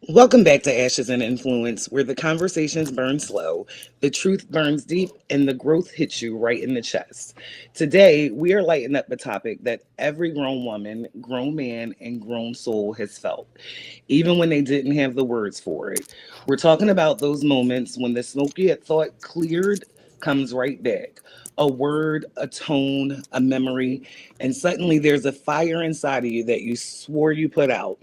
Welcome back to Ashes and Influence, where the conversations burn slow, the truth burns deep, and the growth hits you right in the chest. Today, we are lighting up a topic that every grown woman, grown man, and grown soul has felt, even when they didn't have the words for it. We're talking about those moments when the smoke you had thought cleared comes right back. A word, a tone, a memory, and suddenly there's a fire inside of you that you swore you put out.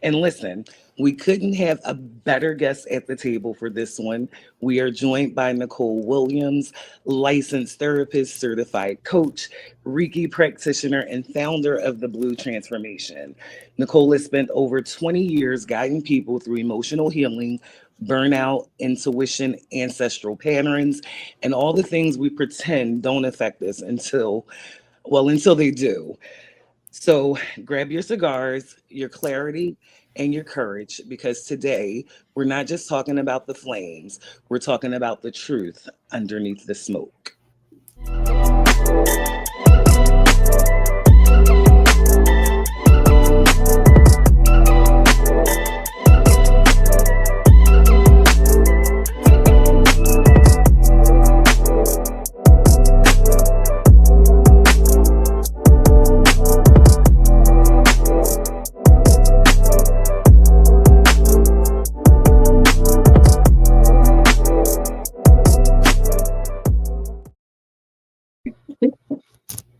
And listen, we couldn't have a better guest at the table for this one. We are joined by Nicole Williams, licensed therapist, certified coach, Reiki practitioner, and founder of the Blue Transformation. Nicole has spent over 20 years guiding people through emotional healing, burnout, intuition, ancestral patterns, and all the things we pretend don't affect us until they do. So grab your cigars, your clarity, and your courage because today we're not just talking about the flames, we're talking about the truth underneath the smoke.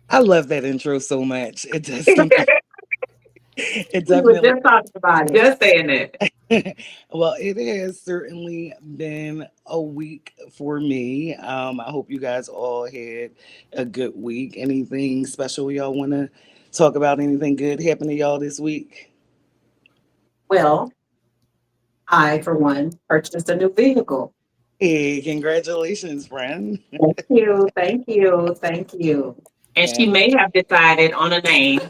I love that intro so much. It does something. It We were definitely. just talking about it. Just saying that. Well, it has certainly been a week for me. I hope you guys all had a good week. Anything special y'all want to talk about? Anything good happened to y'all this week? Well, I, for one, purchased a new vehicle. Hey, congratulations, friend. Thank you, thank you, thank you. And she And may have decided on a name,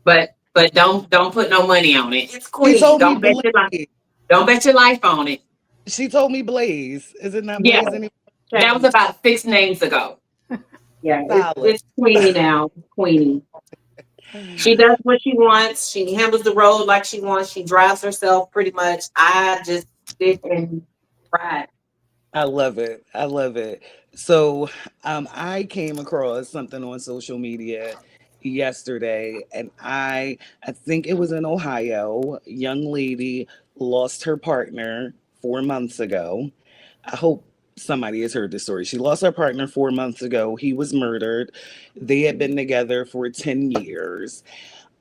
but don't put no money on it. It's she Queenie. told me Blaze. Don't bet your life on it. She told me Blaze. Is it not Yeah, Blaze anymore? that was about 6 names ago. Yeah, Solid. it's Queenie now. Queenie. She does what she wants. She handles the road like she wants. She drives herself pretty much. I just sit and ride. I love it. I love it. So, I came across something on social media yesterday, and I think it was in Ohio. A young lady lost her partner 4 months ago. I hope somebody has heard this story. She lost her partner 4 months ago. He was murdered. They had been together for 10 years,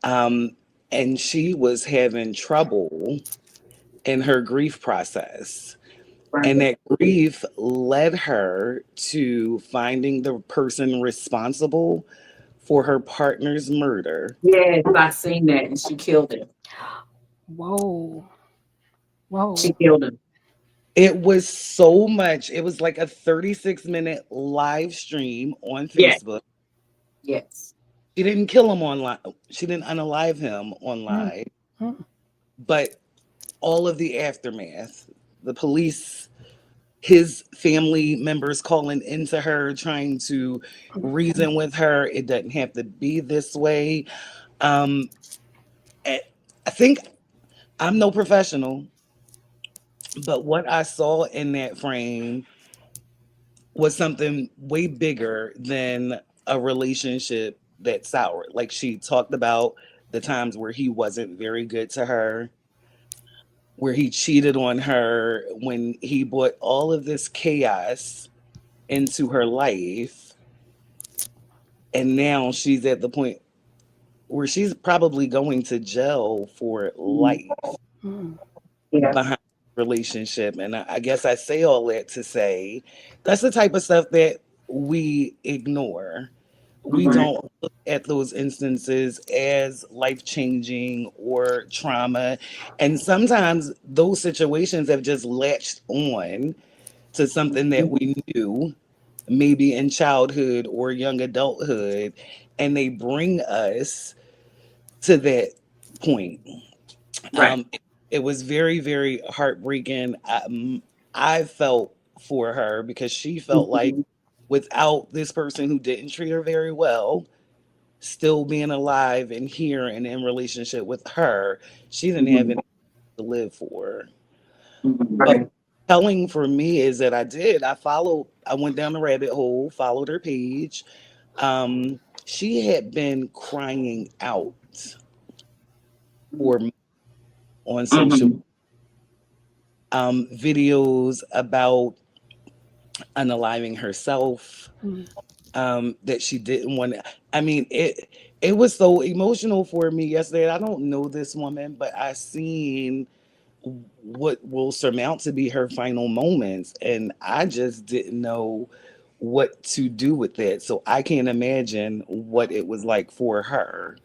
um, and she was having trouble in her grief process, and Right. that grief led her to finding the person responsible for her partner's murder. Yes, I seen that, and she killed him. Whoa. She Whoa. killed him. It was so much. It was like a 36-minute live stream on Yes, Facebook. yes. She didn't kill him online. She didn't unalive him Mm, online, mm, but all of the aftermath, the police, his family members calling into her, trying to reason with her. It doesn't have to be this way. Um, I I think I'm no professional, but what I saw in that frame was something way bigger than a relationship that soured. Like she talked about the times where he wasn't very good to her, where he cheated on her, when he brought all of this chaos into her life. And now she's at the point where she's probably going to jail for Mhm. life mm. Yeah. behind the relationship. And I guess I say all that to say that's the type of stuff that we ignore. We Right. don't look at those instances as life changing or trauma. And sometimes those situations have just latched on to something that we knew maybe in childhood or young adulthood, and they bring us to that point. Right. It was very, very heartbreaking. I felt for her because she felt like Mhm. without this person who didn't treat her very well, still being alive and here and in relationship with her, she didn't have Mhm. any. to live for. But Right. telling for me is that I did. I went down the rabbit hole, followed her page. She had been crying out for on social Mm-hmm. videos about unaliving herself, Mm. that she didn't want to. I mean, it was so emotional for me yesterday. I don't know this woman, but I seen what will surmount to be her final moments, and I just didn't know what to do with that. So I can't imagine what it was like for her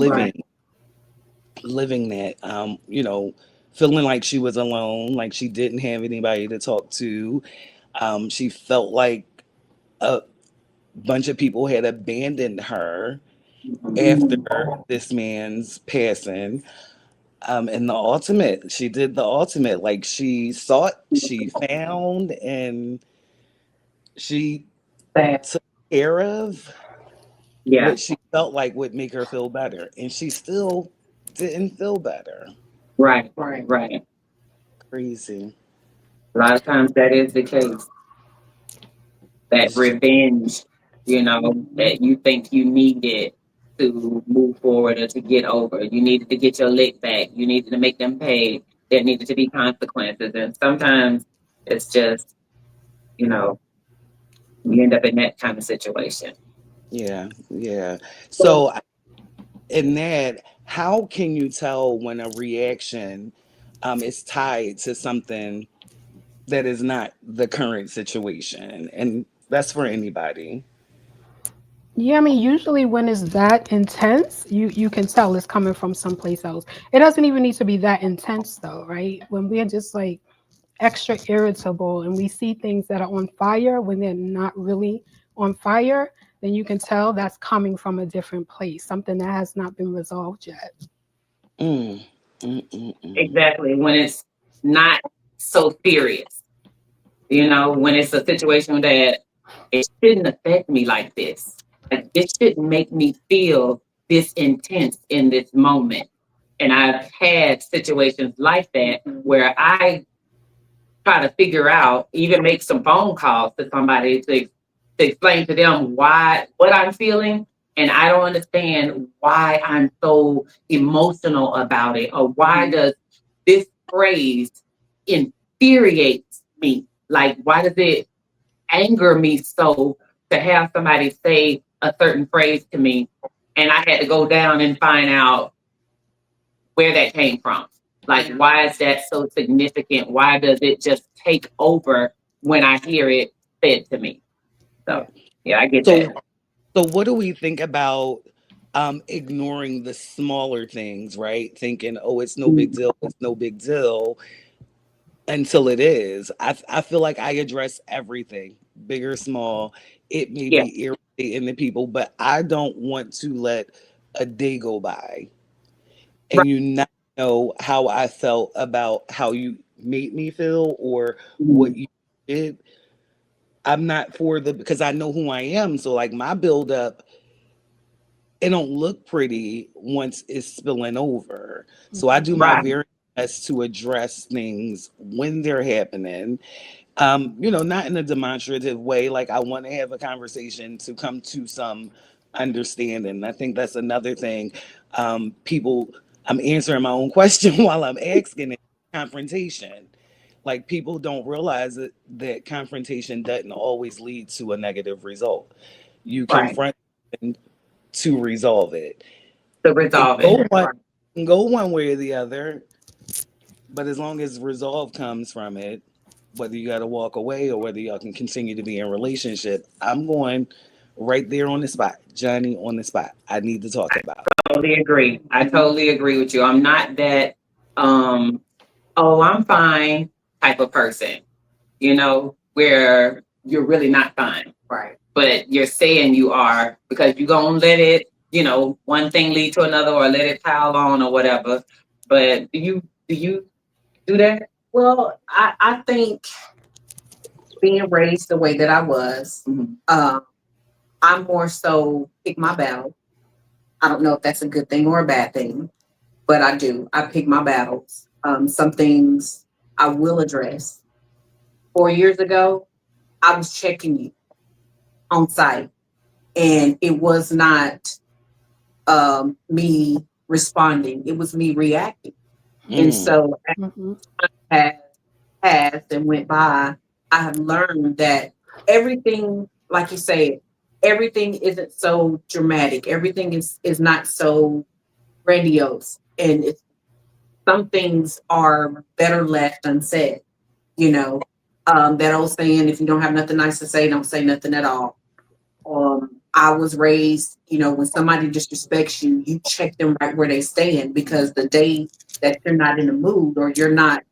Right. living living that, feeling like she was alone, like she didn't have anybody to talk to. She felt like a bunch of people had abandoned her after Mhm. this man's passing. And she did the ultimate. Like she sought, she found, and she That, took care of yeah. what she felt like would make her feel better. And she still didn't feel better. Right. Right. Right. Crazy. A lot of times that is the case. That It's revenge, that you think you needed to move forward or to get over. You needed to get your lick back. You needed to make them pay. There needed to be consequences. And sometimes it's just, you know, you end up in that kind of situation. Yeah, yeah. So in that, how can you tell when a reaction is tied to something that is not the current situation? And that's for anybody. Yeah, I mean, usually when it's that intense, you can tell it's coming from someplace else. It doesn't even need to be that intense though, right? When we're just like extra irritable and we see things that are on fire when they're not really on fire, then you can tell that's coming from a different place, something that has not been resolved yet. Mm, mm, mm, mm. Exactly. When it's not so serious, when it's a situation that it shouldn't affect me like this. Like this shouldn't make me feel this intense in this moment. And I've had situations like that where I try to figure out, even make some phone calls to somebody to explain to them what I'm feeling. And I don't understand why I'm so emotional about it, or why does this phrase infuriate me? Like, why does it anger me so to have somebody say a certain phrase to me? And I had to go down and find out where that came from. Like, why is that so significant? Why does it just take over when I hear it said to me? So, yeah, I get that. So, so what do we think about ignoring the smaller things, right? Thinking, oh, it's no big deal, it's no big deal, until it is. I feel like I address everything, big or small. It may Yeah, be irritating to people, but I don't want to let a day go by right. and you not know how I felt about how you made me feel or what Mhm. you did. I'm not for the because I know who I am. So like my build up, it don't look pretty once it's spilling over. So I do my Right. very best to address things when they're happening. Not in a demonstrative way. Like I want to have a conversation to come to some understanding. I think that's another thing. People, I'm answering my own question while I'm asking it. Confrontation. Like people don't realize that confrontation doesn't always lead to a negative result. You Right. confront to resolve it. To It resolve can it. go one, Right. can go one way or the other, but as long as resolve comes from it, whether you got to walk away or whether y'all can continue to be in relationship, I'm going right there on the spot, Johnny on the spot. I need to talk about Totally agree. I totally agree with you. I'm not that, um, oh, I'm fine type of person, where you're really not fine. Right. But you're saying you are because you're going to let it, one thing lead to another or let it pile on or whatever. But do you do that? Well, I think being raised the way that I was, I'm more so pick my battle. I don't know if that's a good thing or a bad thing, but I do. I pick my battles. Some things I will address. 4 years ago, I was checking you on site, and it was not me responding; it was me reacting. And Mm. so, Mm-hmm. as passed and went by, I have learned that everything, like you say, everything isn't so dramatic. Everything is not so grandiose, and some things are better left unsaid. You know, that old saying, "If you don't have nothing nice to say, don't say nothing at all." I was raised, when somebody disrespects you, you check them right where they stand, because the day that you're not in the mood or you're not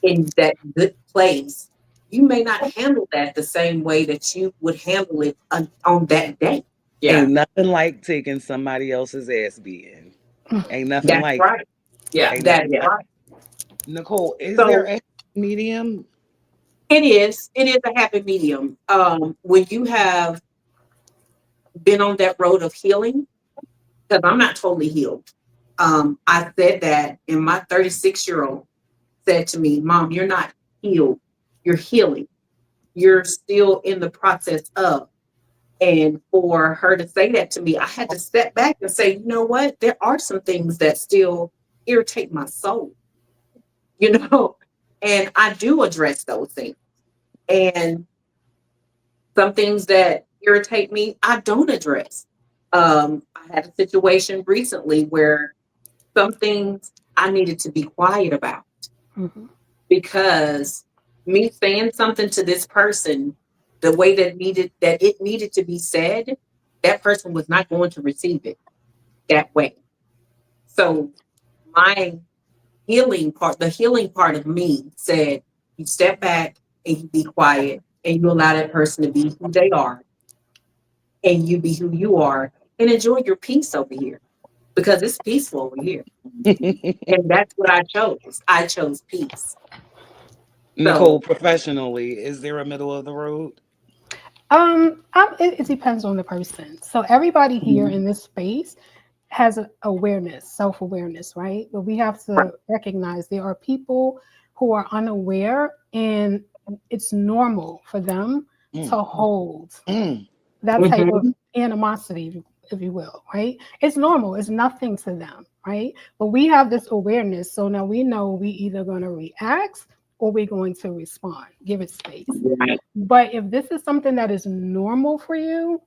in that good place, you may not handle that the same way that you would handle it on that day. Yeah, Ain't nothing like taking somebody else's ass beating. Ain't nothing that's like right. Yeah, ain't nothing that is like right. Nicole, is there So a medium? it is a happy medium. When you have been on that road of healing, because I'm not totally healed. I said that, and my 36-year-old said to me, "Mom, you're not healed. You're healing. You're still in the process of." And for her to say that to me, I had to step back and say, you know what? There are some things that still irritate my soul, you know, and I do address those things. And some things that irritate me, I don't address. I had a situation recently where some things I needed to be quiet about, Mm-hmm. because me saying something to this person the way that it needed to be said, that person was not going to receive it that way. So my the healing part of me said, you step back and you be quiet and you allow that person to be who they are, and you be who you are, and enjoy your peace over here, because it's peaceful over here. And that's what I chose. I chose peace. Nicole, So, professionally, is there a middle of the road? It depends on the person. So everybody here mhm, in this space has awareness, self-awareness, right? But we have right. to recognize there are people who are unaware, and it's normal for them Mm, to hold mm. that type of Mhm. animosity, if you will, right? It's normal. It's nothing to them, right? But we have this awareness, so now we know we either going to react or we're going to respond, give it space. Right. But if this is something that is normal for you,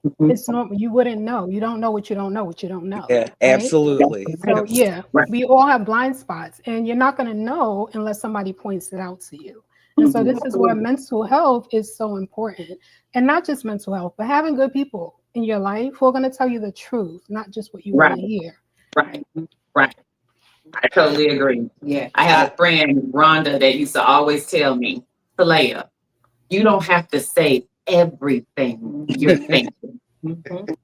Mhm. it's normal. You wouldn't know. You don't know what you don't know what you don't know, Yeah, right? That's absolutely. right. So yeah, Right. we all have blind spots, and you're not going to know unless somebody points it out to you. And so Mhm. this is where mental health is so important, and not just mental health, but having good people in your life who are going to tell you the truth, not just what you want Right. to hear. Right. Right. I totally agree. Yeah. I had I, a friend, Rhonda, that used to always tell me, Talaya, you don't have to say everything you're thinking. Mhm.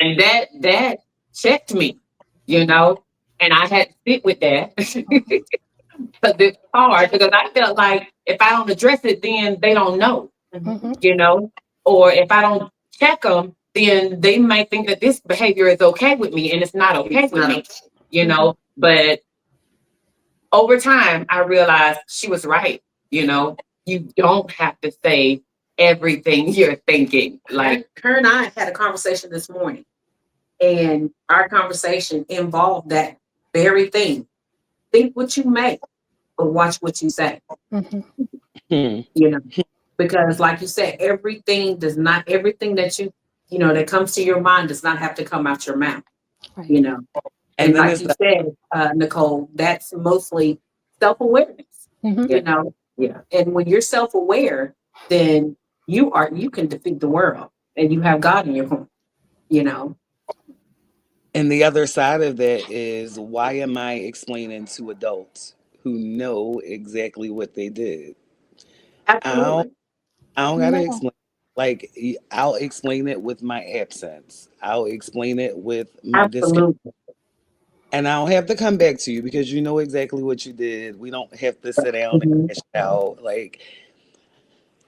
And that checked me, you know, and I had to sit with that. Because it's hard, because I felt like if I don't address it, then they don't know, Mm-hmm. you know, or if I don't check them, then they might think that this behavior is okay with me, and it's not okay with me, you Mm-hmm. know. But over time, I realized she was right. You know, you don't have to say everything you're thinking. Like her and I had a conversation this morning, and our conversation involved that very thing. Think what you may, but watch what you say. Mm-hmm. hmm. You know, because like you said, everything that that comes to your mind does not have to come out your mouth. Right. You know, And and then like it's you the said, Nicole, that's mostly self-awareness. Mm-hmm. You know, yeah. And when you're self-aware, then you can defeat the world, and you have God in your home. You know, and the other side of that is, why am I explaining to adults who know exactly what they did? I don't, absolutely, I don't gotta No. explain. Like I'll explain it with my absence. I'll explain it with my disconnect. absolutely. And I don't have to come back to you because you know exactly what you did. We don't have to sit down and Mhm. hash it out. Like,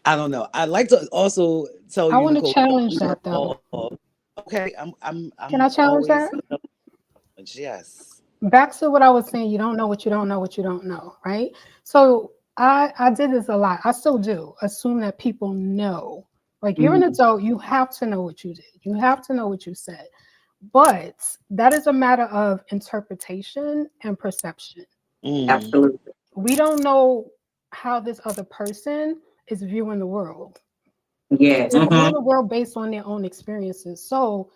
I don't know. I'd like to also tell I you, want to Nicole, that challenge we are that though. all okay. I'm Can I challenge always that? yes. back to what I was saying, you don't know what you don't know what you don't know, right? So I did this a lot. I still do. Assume that people know. Like you're an Mhm. adult, you have to know what you did. You have to know what you said. But that is a matter of interpretation and perception. Mm, Absolutely. We don't know how this other person is viewing the world. Yes. They're viewing Hmm. the world based on their own experiences. So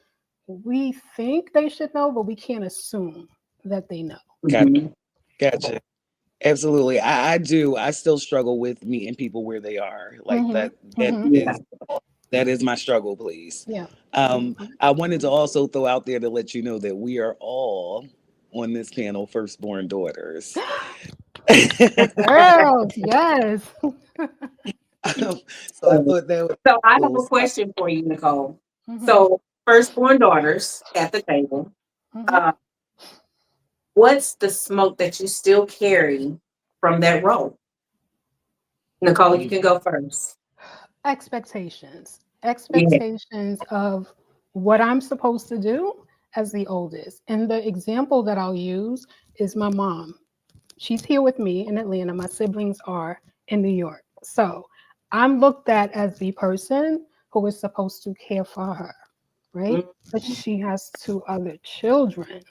we think they should know, but we can't assume that they know. gotcha. Hmm. Gotcha. Absolutely. I do. I still struggle with meeting people where they are. Like Mm-hmm. that that Mm-hmm. Yeah. is that is my struggle, please. Yeah. I wanted to also throw out there to let you know that we are all on this panel firstborn daughters. Girls, yes. So I thought that was So I have cool. a So, question for you, Nicole. Mm-hmm. So firstborn daughters at the table. Mm-hmm. Uh, what's the smoke that you still carry from that role? Nicole, you mm, can go first. Expectations. Yeah. Expectations of what I'm supposed to do as the oldest. And the example that I'll use is my mom. She's here with me in Atlanta. My siblings are in New York. So I'm looked at as the person who is supposed to care for her, right? But Mhm. she has two other children,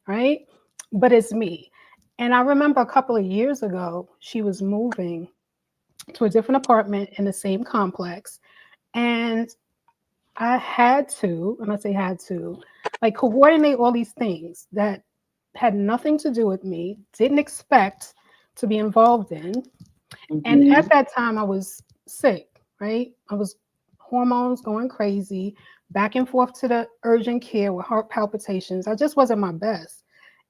right? But it's me. And I remember a couple of years ago, she was moving to a different apartment in the same complex. And I had to, and I say had to, like coordinate all these things that had nothing to do with me, didn't expect to be involved in. And at Mhm. that time, I was sick, right? I was hormones going crazy, back and forth to the urgent care with heart palpitations. I just wasn't my best.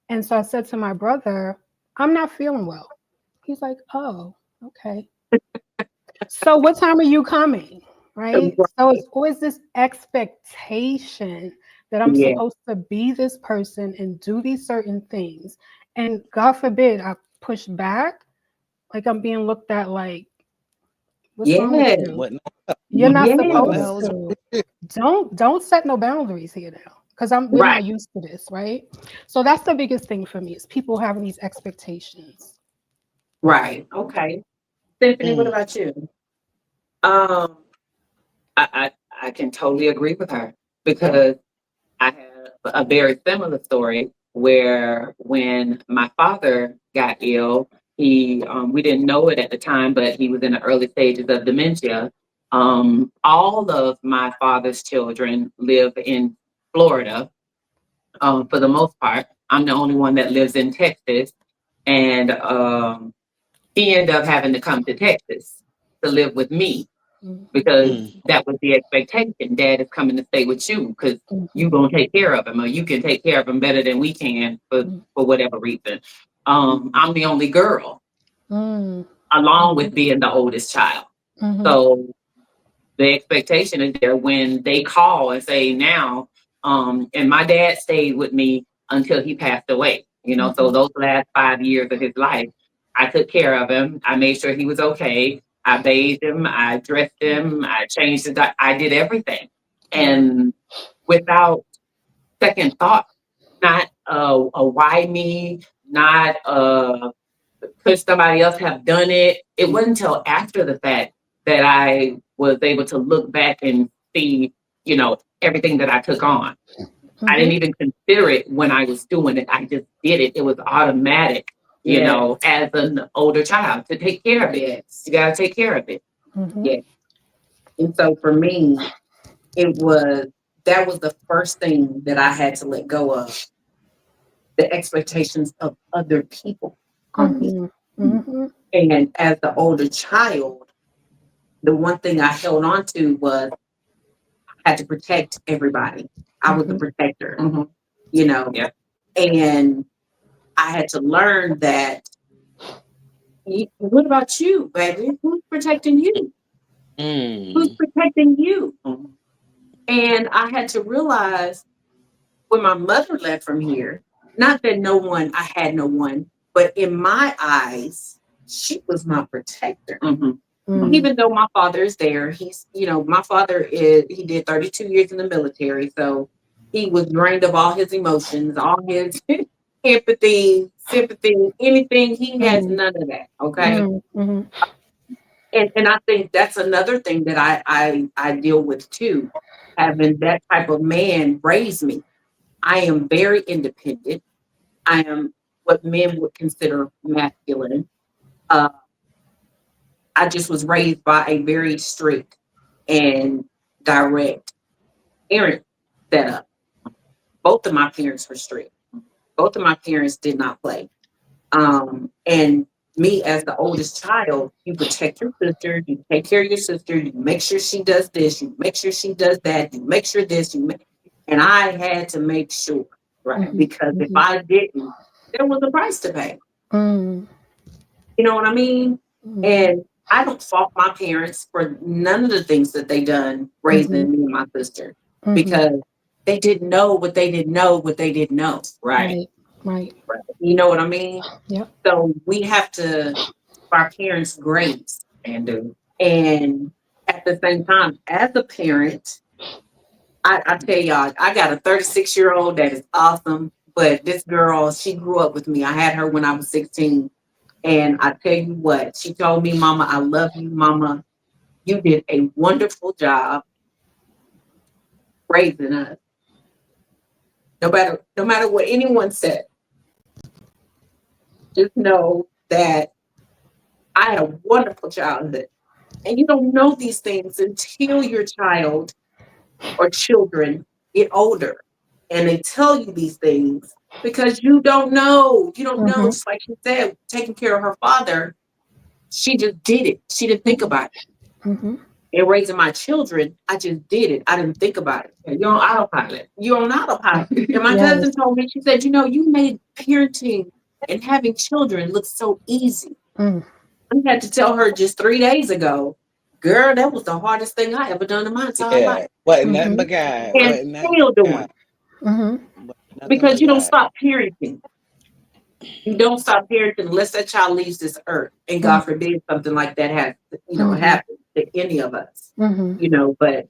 And so I said to my brother, I'm not feeling well. He's like, oh, okay. So what time are you coming? Right? So Right. it's always this expectation that I'm Yeah. supposed to be this person and do these certain things. And God forbid I push back, like I'm being looked at like, what's wrong with Yes. you? what You're not what in the Yes. supposed hell is to. Don't set no boundaries here now. Because we're Right. not used to this, right? So that's the biggest thing for me is people having these expectations. Right. Okay. Stephanie, what mm, about you? Um, I can totally agree with her because I have a very similar story where when my father got ill, he we didn't know it at the time, but he was in the early stages of dementia. All of my father's children live in Florida, for the most part. I'm the only one that lives in Texas, and he ended up having to come to Texas to live with me Mhm, because mm, that was the expectation. Dad is coming to stay with you because you mhm, gonna take care of him, or you can take care of him better than we can for whatever reason. I'm the only girl, mhm, along mhm, with being the oldest child. mhm, So the expectation is there when they call and say now, and my dad stayed with me until he passed away. So mhm, those last 5 years of his life, I took care of him. I made sure he was okay. I bathed him, I dressed him, I changed his I did everything. mhm, And without second thought, not a why me, not could somebody else have done it? It wasn't until after the fact that I was able to look back and see, everything that I took on. I didn't mhm. even consider it when I was doing it. I just did it. It was automatic, as an older child to take care of it. Yes. You got to take care of it. Mhm. Yeah. And so for me, it was that was the first thing that I had to let go of, the expectations of other people on me. Mhm. Mhm. And as the older child, the one thing I held on to was I had to protect everybody. I was the Mhm. protector, you know, yeah. And I had to learn that. What about you, baby? Who's protecting you? Who's mm, protecting you? And I had to realize when my mother left from here, not that I had no one, but in my eyes, she was my protector. Mhm. Even though my father is there, my father he did 32 years in the military, so he was drained of all his emotions, all his empathy, sympathy, anything. He has Mhm. none of that. Okay. Mhm. Mhm. And I think that's another thing that I deal with too. Having that type of man raise me. I am very independent. I am what men would consider masculine. Uh, I just was raised by a very strict and direct parent setup. Both of my parents were strict. Both of my parents did not play. And me as the oldest child, you protect your sister, you take care of your sister, you make sure she does this, you make sure she does that, you make sure this, and I had to make sure, right? Mhm. Because if Mhm. I didn't, there was a price to pay. Mhm. You know what I mean? Mhm. And I don't fault my parents for none of the things that they done Mhm. raising me and my sister Mhm. because they didn't know what they didn't know what they didn't know. Right. Right. Right. Right. You know what I mean? Yep. So we have to give our parents grace and do. And at the same time, as a parent, I tell y'all, I got a 36-year-old that is awesome. But this girl, she grew up with me. I had her when I was 16. And I tell you what, she told me, Mama, I love you, Mama. You did a wonderful job raising us. No matter what anyone said, just know that I had a wonderful childhood. And you don't know these things until your child or children get older. And they tell you these things because you don't know. You don't know. Mhm. Just like she said, taking care of her father, she just did it. She didn't think about it. Mhm. In raising my children, I just did it. I didn't think about it. You're on autopilot. You're on autopilot. And my cousin Yes. told me, she said, you made parenting and having children look so easy. Mm. I had to tell her just 3 days ago, girl, that was the hardest thing I ever done in my entire life. Yeah. Wasn't nothing Mhm. but God. And Wasn't nothing still but doing God. it Mhm. Wasn't nothing because but you don't God. stop parenting. You don't stop parenting unless that child leaves this earth. And God Mhm. forbid something like that has, Mhm. happen to any of us. Mhm. But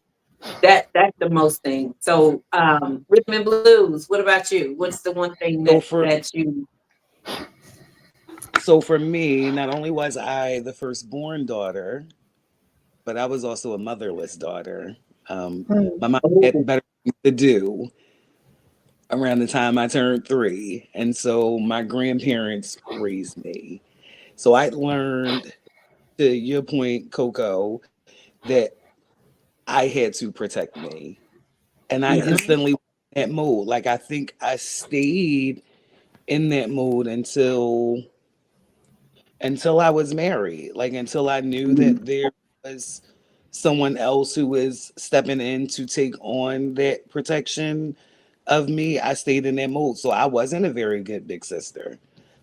that's the most thing. So rhythm and blues, what about you? What's the one thing So that for that you so for me, not only was I the firstborn daughter, but I was also a motherless daughter. Mhm. My mom had oh, better things to do around the time I turned 3, and so my grandparents raised me. So I learned, to your point, Coco, that I had to protect me. And I yeah, instantly went in that mode. Like I think I stayed in that mode until I was married. Like until I knew mhm, that there was someone else who was stepping in to take on that protection of me. I stayed in that mode. So I wasn't a very good big sister.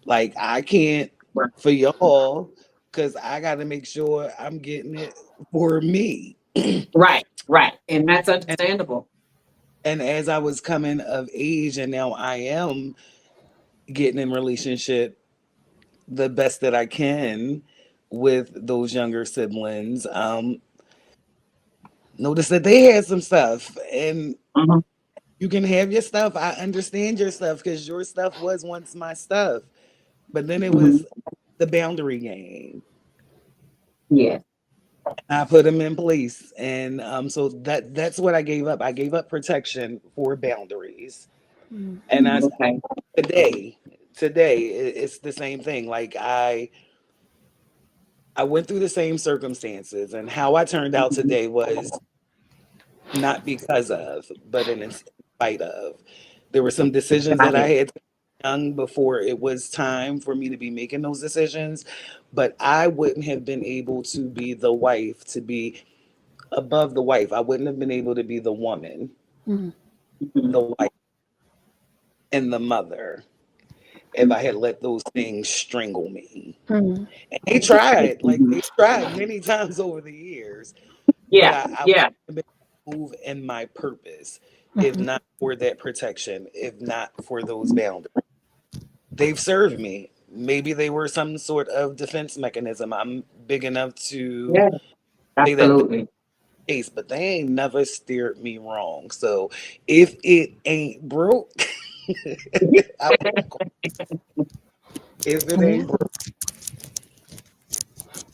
Like I can't right, for y'all because I got to make sure I'm getting it for me. right, right. And that's And understandable. and as I was coming of age, and now I am getting in relationship the best that I can with those younger siblings. Notice that they had some stuff, and Mhm, you can have your stuff. I understand your stuff because your stuff was once my stuff, but then it mhm, was the boundary game. yeah. I put them in place, and so that's what I gave up. I gave up protection for boundaries, and Okay. today it's the same thing. Like I went through the same circumstances, and how I turned out Mhm, today was not because of, but in spite of. There were some decisions got that I it. had to make young before it was time for me to be making those decisions, but I wouldn't have been able to be the wife, to be above the wife. I wouldn't have been able to be the woman, Mhm. Mhm, the wife, and the mother if I had let those things strangle me. Mhm. And they tried, like mhm. they tried many times over the years, but Yeah, I yeah. wouldn't have been able to move in my purpose if Mhm. not for that protection, if not for those boundaries. They've served me. Maybe they were some sort of defense mechanism. I'm big enough to Yeah, say that this absolutely. case, but they ain't never steered me wrong. So if it ain't broke, I won't go if it Yeah. ain't broke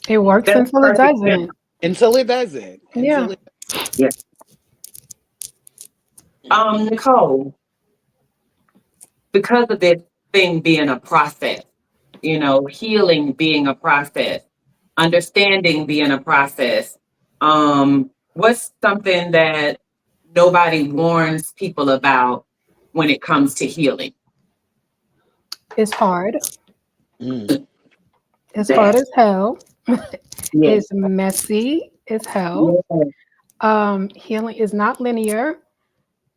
It works That's until it perfect. doesn't. until it doesn't. Yeah. Until it. Yeah. Nicole, because of this thing being a process, healing being a process, understanding being a process, what's something that nobody warns people about when it comes to healing? It's hard. Mm, It's hard That. as hell. Yes. It's messy as hell. Yes. Healing is not linear.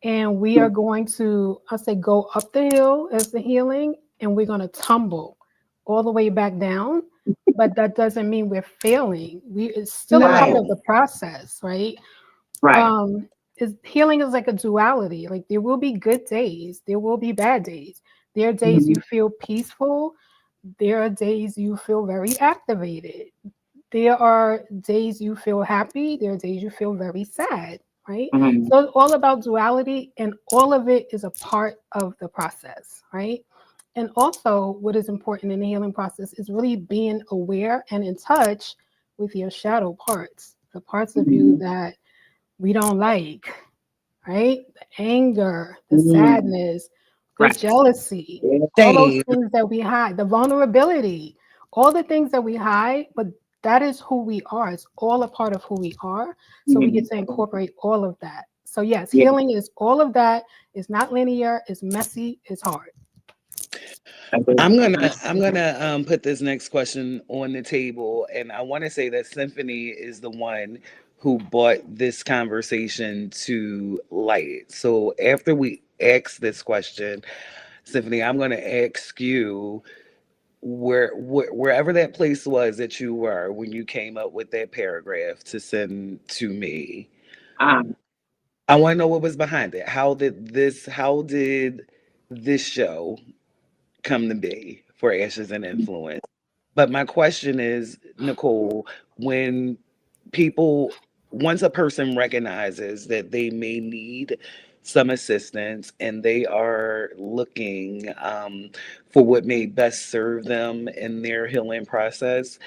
And we are going to, I say, go up the hill as the healing, and we're going to tumble all the way back down. But that doesn't mean we're failing. It's still a part of no. the process, right? Right. Um, healing is like a duality. Like there will be good days, there will be bad days. There are days you Mhm. feel peaceful. There are days you feel very activated. There are days you feel happy. There are days you feel very sad, right? Mhm. So it's all about duality, and all of it is a part of the process, right? And also, what is important in the healing process is really being aware and in touch with your shadow parts, the parts of you Mhm. that we don't like, right? The anger, the Mhm. sadness, the Right. jealousy, Yeah. all those Shame. things that we hide, the vulnerability, all the things that we hide, but that is who we are. It's all a part of who we are. So we get Mhm. to incorporate all of that. So, yes, Yeah. healing is all of that. It's not linear, it's messy, it's hard. I do. I'm gonna put this next question on the table, and I want to say that Symphony is the one who brought this conversation to light. So after we ask this question, Symphony, I'm gonna ask you wherever that place was that you were when you came up with that paragraph to send to me. Um, I want to know what was behind it. How did this show come to be for Ashes and Influence? But my question is, Nicole, when people, once a person recognizes that they may need some assistance and they are looking for what may best serve them in their healing process,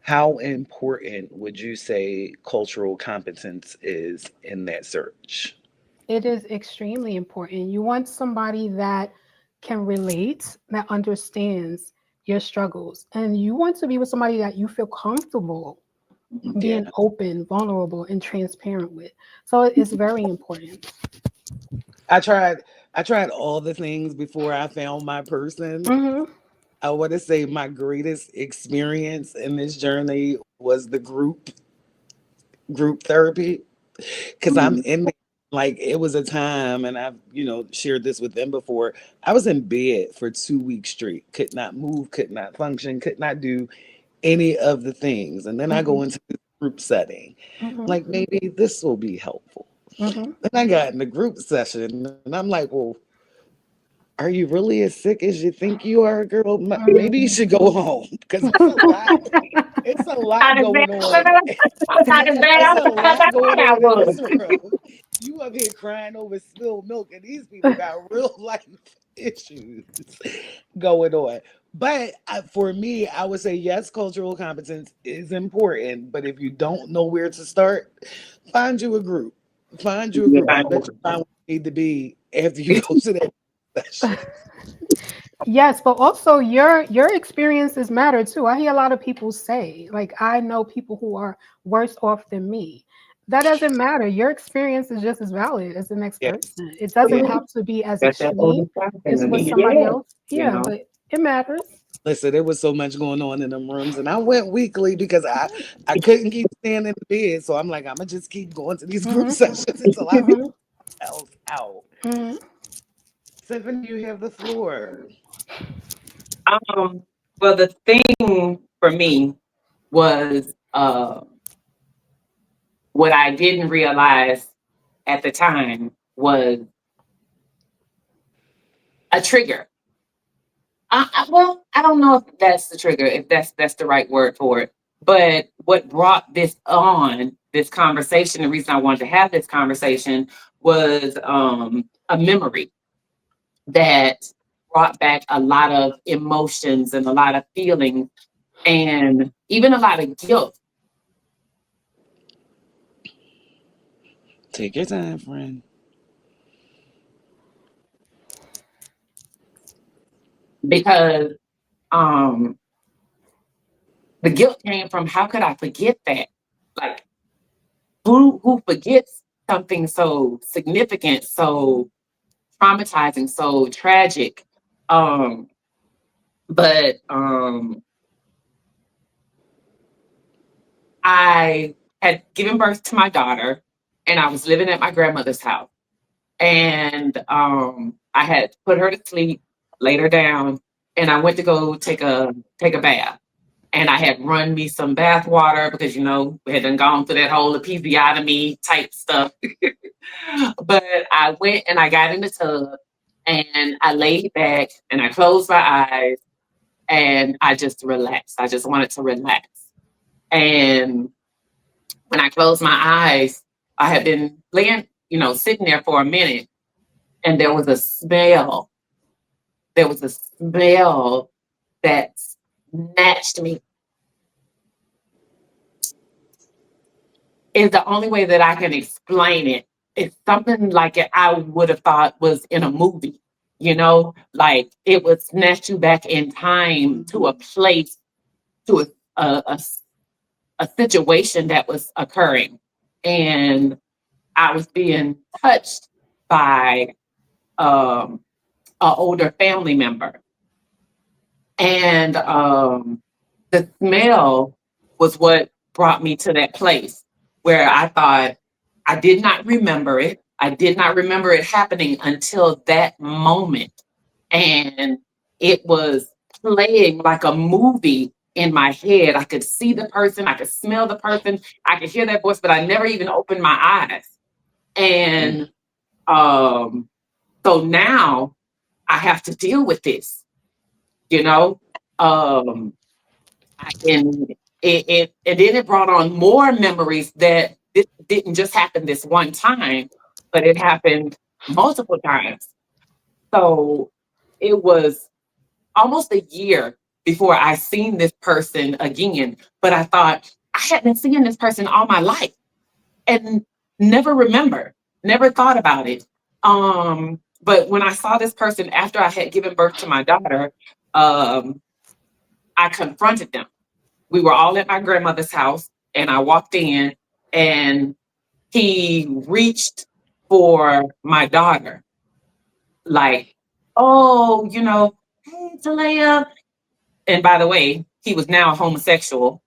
how important would you say cultural competence is in that search? It is extremely important. You want somebody that can relate, that understands your struggles, and you want to be with somebody that you feel comfortable being Yeah. open, vulnerable, and transparent with. So it's very important. I tried I tried all the things before I found my person. Hmm. I want to say my greatest experience in this journey was the group therapy because I'm mhm. in the, like it was a time, and I've shared this with them before. I was in bed for 2 weeks straight, could not move, could not function, could not do any of the things, and then I Hmm. go into this group setting, Hmm. like maybe this will be helpful. Hmm. Then I got in the group session, and I'm like, well, are you really as sick as you think you are, girl? Maybe you should go home because it's a lot. It's a lot Not as bad going as on. not as bad It's as a I lot thought going I on in was. this room. You up here crying over spilled milk, and these people got real life issues going on. But for me, I would say yes, cultural competence is important. But if you don't know where to start, find you a group. Find you a Yes, group. I I bet know. you find what you need to be after you go to that session. Yes, but also your experiences matter too. I hear a lot of people say, like, I know people who are worse off than me. That doesn't matter. Your experience is just as valid as the next Yeah, person. It doesn't yeah. have to be as Got that older extreme side as in what me. somebody Yeah. else. You Yeah, know. but it matters. Listen, there was so much going on in them rooms, and I went weekly because I couldn't keep staying in the bed. So I'm like, I'm gonna just keep going to these group Hmm. sessions until I feel Hmm. else out. Hmm. Tiffany, you have the floor. Um, well, the thing for me was what I didn't realize at the time was a trigger. Well, I don't know if that's the trigger, if that's the right word for it. But what brought this conversation, the reason I wanted to have this conversation was a memory. that brought back a lot of emotions and a lot of feelings and even a lot of guilt Take your time, friend. because um the guilt came from how could I forget that? Like who forgets something so significant, so traumatizing, so tragic? Um but I had given birth to my daughter and I was living at my grandmother's house. And I had put her to sleep, laid her down, and I went to go take a bath. And I had run me some bath water because we had done gone through that whole episiotomy type stuff. But I went and I got in the tub and I laid back and I closed my eyes and I just relaxed. I just wanted to relax. And when I closed my eyes, I had been laying, sitting there for a minute, and there was a smell. There was a smell that snatched me. Is the only way that I can explain it. It's something like I would have thought was in a movie, like it would snatch you back in time to a place, to a situation that was occurring. And I was being touched by um, an older family member. And the smell was what brought me to that place where I thought I did not remember it. I did not remember it happening until that moment. And it was playing like a movie in my head. I could see the person, I could smell the person, I could hear that voice, but I never even opened my eyes. Mm. And um, so now I have to deal with this, you know? Um, and and then it brought on more memories that this didn't just happen this one time, but it happened multiple times. So it was almost a year before I seen this person again. But I thought I had been seeing this person all my life and never remember, never thought about it. But when I saw this person after I had given birth to my daughter, um, I confronted them. We were all at my grandmother's house, and I walked in, and he reached for my daughter, like, oh, hey, Talaya. And by the way, he was now homosexual.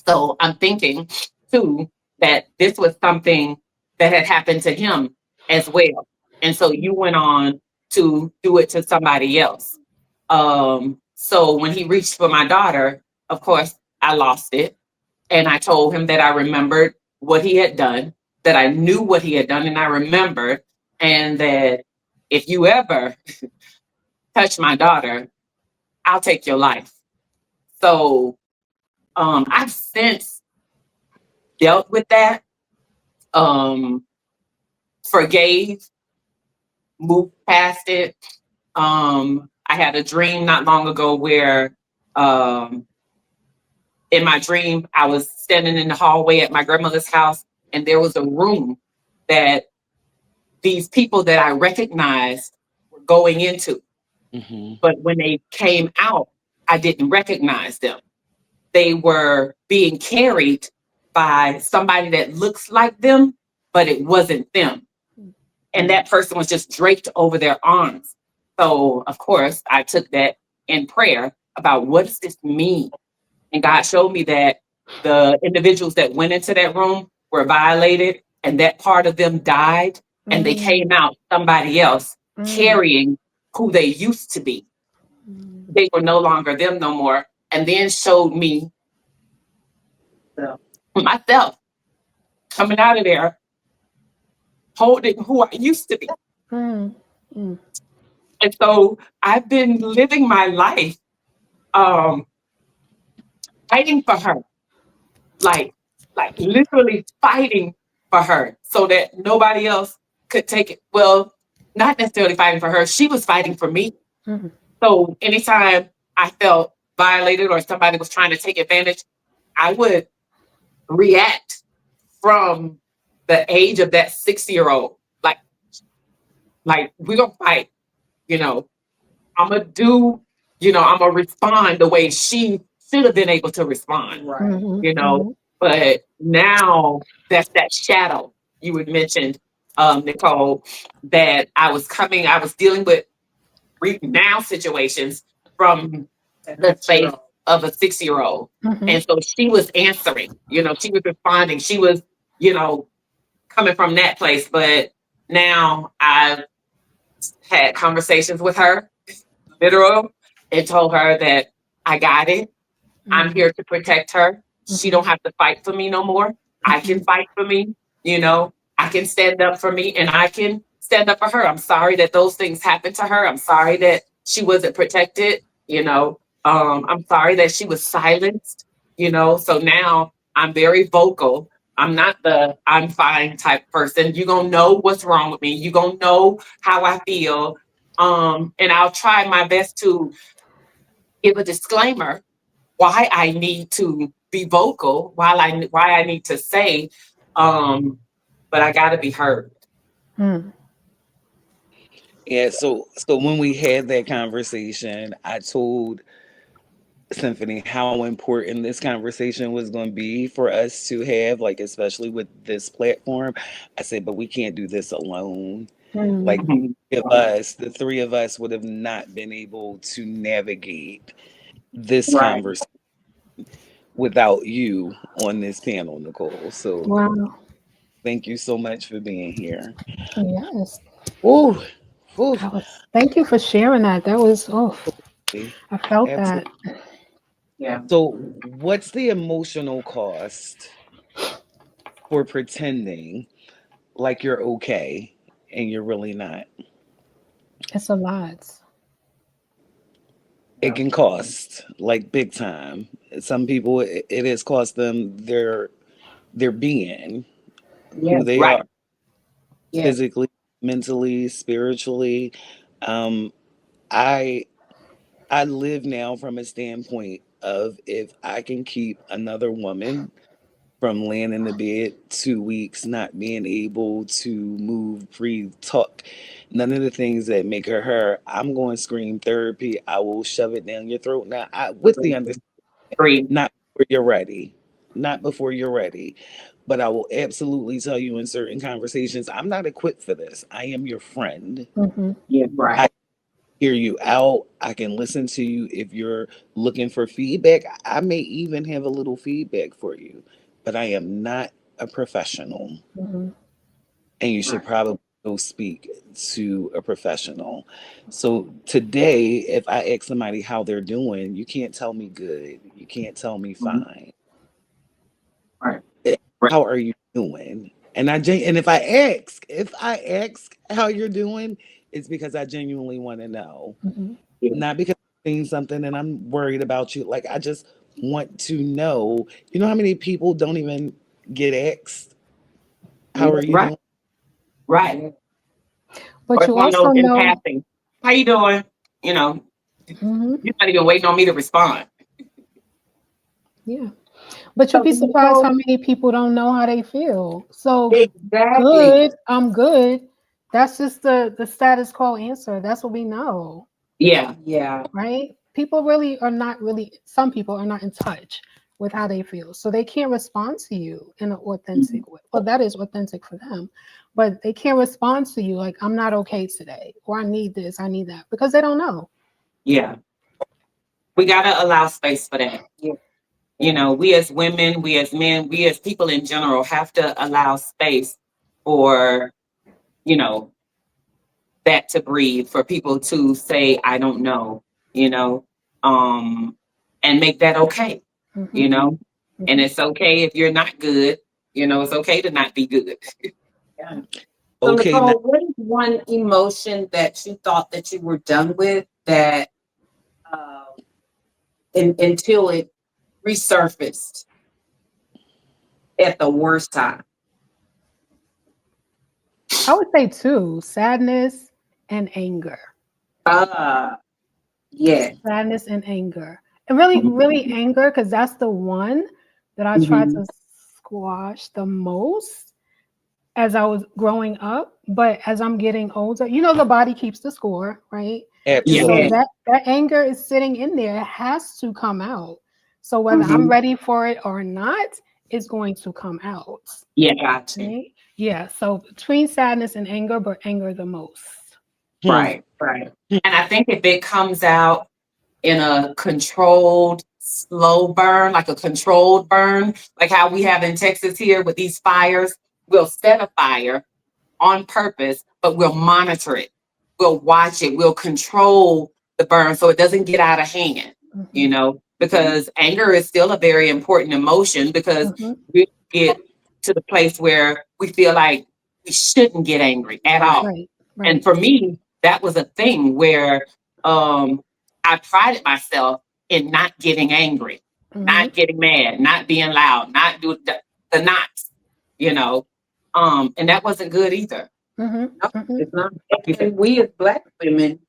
So I'm thinking, too, that this was something that had happened to him as well. And so you went on to do it to somebody else. So when he reached for my daughter, of course, I lost it. And I told him that I remembered what he had done, that I knew what he had done, and I remembered, and that if you ever touch my daughter, I'll take your life. So I've since dealt with that, um, forgave, moved past it. I had a dream not long ago where um, in my dream, I was standing in the hallway at my grandmother's house, and there was a room that these people that I recognized were going into. Mm-hmm. But when they came out, I didn't recognize them. They were being carried by somebody that looks like them, but it wasn't them. And that person was just draped over their arms. So, of course, I took that in prayer about what does this mean? And God showed me that the individuals that went into that room were violated and that part of them died and they Mm, came out somebody else mm, carrying who they used to be. mm, They were no longer them no more. And then showed me myself coming out of there holding who I used to be. mm, mm, And so I've been living my life um, fighting for her, like like literally fighting for her so that nobody else could take it. Well, not necessarily fighting for her. She was fighting for me. Mhm. So anytime I felt violated or somebody was trying to take advantage, I would react from the age of that 6-year-old. Like we're gonna fight, you know. I'm gonna do, I'm gonna respond the way she should have been able to respond, Right. Mhm. you know. Mhm. But now that's that shadow you had mentioned, Nicole, that I was dealing with now situations from the space of a 6-year-old. Mhm. And so she was answering, she was responding, she was, you know, coming from that place. But now I've had conversations with her, literal, and told her that I got it. I'm Mhm. here to protect her. She Mhm. don't have to fight for me no more. I can Mhm. fight for me, you know. I can stand up for me and I can stand up for her. I'm sorry that those things happened to her. I'm sorry that she wasn't protected, you know. I'm sorry that she was silenced, you know. So now I'm very vocal. I'm not the I'm fine type person. You're gonna know what's wrong with me. You're gonna know how I feel. And I'll try my best to give a disclaimer why I need to be vocal, why I need to say, but I got to be heard. Mhm. Yeah, so when we had that conversation, I told Symphony how important this conversation was going to be for us to have, like especially with this platform. I said, but we can't do this alone. Like Mhm. Mhm. the three of us would have not been able to navigate this Right. conversation without you on this panel, Nicole. So Wow. thank you so much for being here. Yes. Ooh, ooh. That was. Thank you for sharing that. That was. Oh, I felt Absolutely. that. Yeah. So, what's the emotional cost for pretending like you're okay and you're really not? It's a lot. It can cost like big time. Some people, it has cost them their being, Yeah. who they Right. are, Yeah. physically, mentally, spiritually. Um, I I live now from a standpoint of if I can keep another woman from laying in the bed 2 weeks, not being able to move, breathe, talk, none of the things that make her her, I'm going scream therapy. I will shove it down your throat. Now, with the understanding, Agree. not before you're ready, not before you're ready, but I will absolutely tell you in certain conversations, I'm not equipped for this. I am your friend. Hmm. Yeah. Right. I hear you out. I can listen to you. If you're looking for feedback, I may even have a little feedback for you, but I am not a professional. Hmm. And you should Right. probably go speak to a professional. So today, if I ask somebody how they're doing, you can't tell me good. You can't tell me Mhm. fine. Right. Eh, Right. How are you doing? And if I ask how you're doing, it's because I genuinely want to know. Hmm. Yeah. Not because I'm saying something and I'm worried about you. Like I just want to know. You know how many people don't even get asked, Yeah. how are you Right. doing? Right. Or But it's you one of also those in know. passing. How you doing? You know, Hmm. you're not even waiting on me to respond. Yeah. But you'll So, be surprised Nicole, how many people don't know how they feel. So exactly. good, I'm good. That's just the status quo answer. That's what we know, Yeah. Yeah. right? People really are not really. Some people are not in touch with how they feel, so they can't respond to you in an Mhm. authentic way. Well, that is authentic for them, but they can't respond to you like I'm not okay today, or I need this, I need that, because they don't know. Yeah. We got to allow space for that. Yeah. We as women, we as men, we as people in general have to allow space for, you know, that to breathe, for people to say, I don't know, you know, um, and make that okay, Hmm. you know, and Hmm. it's okay if you're not good, it's okay to not be good. Yeah. So Okay, now Nicole, what is one emotion that you thought that you were done with that uh, until it resurfaced at the worst time? I would say two: sadness and anger. Uh, yeah. Sadness and anger. And really, really anger, because that's the one that I tried Mm-hmm. to squash the most as I was growing up. But as I'm getting older, the body keeps the score, right? And so Yeah. Absolutely. that anger is sitting in there. It has to come out. So whether I'm Mm-hmm. ready for it or not, it's going to come out. Yeah. Gotcha. Right? Yeah. So between sadness and anger, but anger the most. Hmm. Right. Right. And I think if it comes out in a controlled, slow burn, like a controlled burn, like how we have in Texas here with these fires, we'll set a fire on purpose, but we'll monitor it. We'll watch it. We'll control the burn so it doesn't get out of hand, Hmm. because anger is still a very important emotion because Hmm. we get to the place where we feel like we shouldn't get angry at all. Right. And Right. for me, that was a thing where um, I prided myself in not getting angry, Hmm. not getting mad, not being loud, not do the knots, you know. And that wasn't good either. Hmm. No, Hmm. it's not. And we as Black women,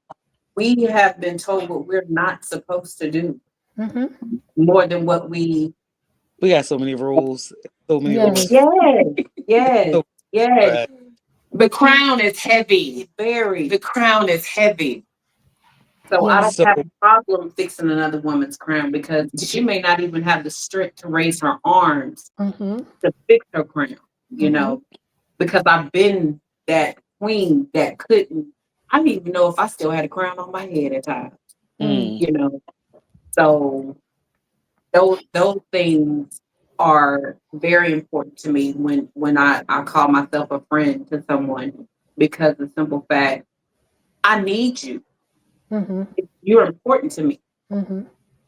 we have been told what we're not supposed to do Hmm. more than what we. We got so many rules. So many rules. Yes. Yes, yes, So yes. right. The crown is heavy, very. The crown is heavy. So I Yeah. don't So have a problem fixing another woman's crown because she may not even have the strength to raise her arms Hmm. to fix her crown, you Hmm. know, because I've been that queen that couldn't. I didn't even know if I still had a crown on my head at times, Mm. mm, you know. So those things are very important to me when I call myself a friend to someone because the simple fact I need you. Hmm. You're important to me. Hmm.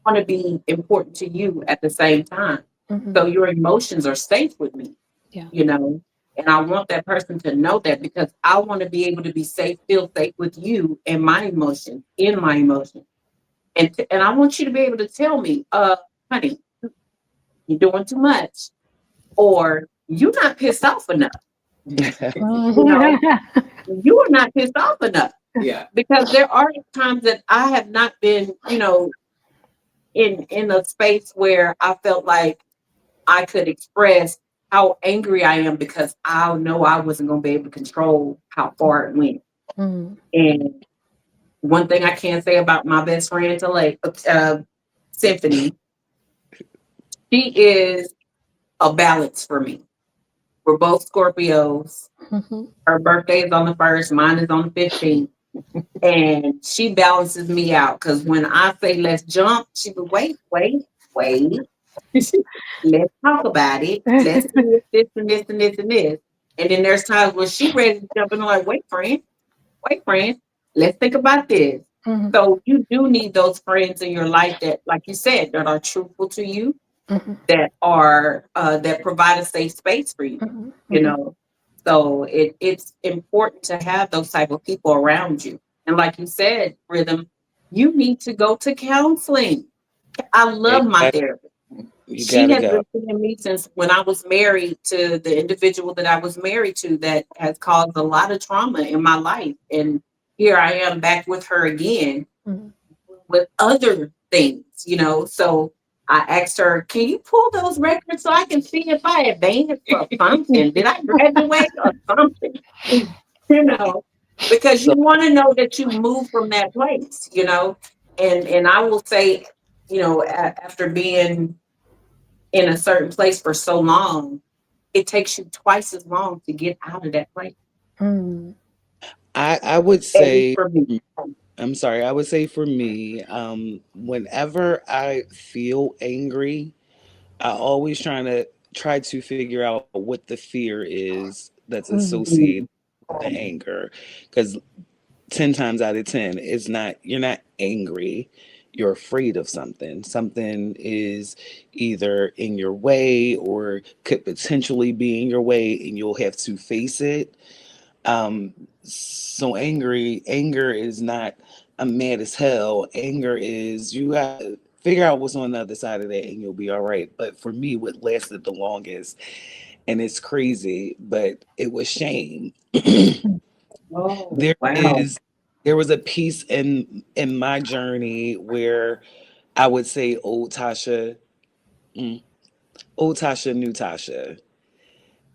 I want to be important to you at the same time. Hmm. So your emotions are safe with me, Yeah. you know. And I want that person to know that because I want to be able to be safe, feel safe with you and my emotions, in my emotions. And I want you to be able to tell me, honey, you're doing too much. Or you're not pissed off enough. You know, you are not pissed off enough. Yeah. Because there are times that I have not been, in a space where I felt like I could express how angry I am because I know I wasn't going to be able to control how far it went. Mm. And one thing I can say about my best friend, Symphony, she is a balance for me. We're both Scorpios. Mhm. Her birthday is on the 1st, mine is on the 15th. And she balances me out because when I say let's jump, she goes, wait. Let's talk about it. Let's do this and this and this and this. And then there's times when she ready to jump and I'm like, wait, friend, let's think about this. Mhm. So you do need those friends in your life that, like you said, that are truthful to you, Mhm. that provide a safe space for you. Mhm. You Mhm. know, so it's important to have those type of people around you. And like you said, Rhythm, you need to go to counseling. I yeah, love my therapist. you She gotta has go. been seeing me since when I was married to the individual that I was married to that has caused a lot of trauma in my life. And here I am back with her again Mhm. with other things, So I asked her, can you pull those records so I can see if I advanced or something? Did I graduate or something? You know, because you So want to know that you move from that place, And I will say, after being in a certain place for so long, it takes you twice as long to get out of that place. Mm. I would At least say for me. I'm sorry, I would say for me, whenever I feel angry, I always try to figure out what the fear is that's Mm. associated Mhm. with the anger. Because 10 times out of 10, you're not angry. You're afraid of something. Something is either in your way or could potentially be in your way, and you'll have to face it. So anger is not I'm mad as hell. Anger is you gotta figure out what's on the other side of that and you'll be all right. But for me, what lasted the longest, and it's crazy, but it was shame. Oh, There wow. is there was a piece in my journey where I would say old Tasha, mm, old Tasha, new Tasha.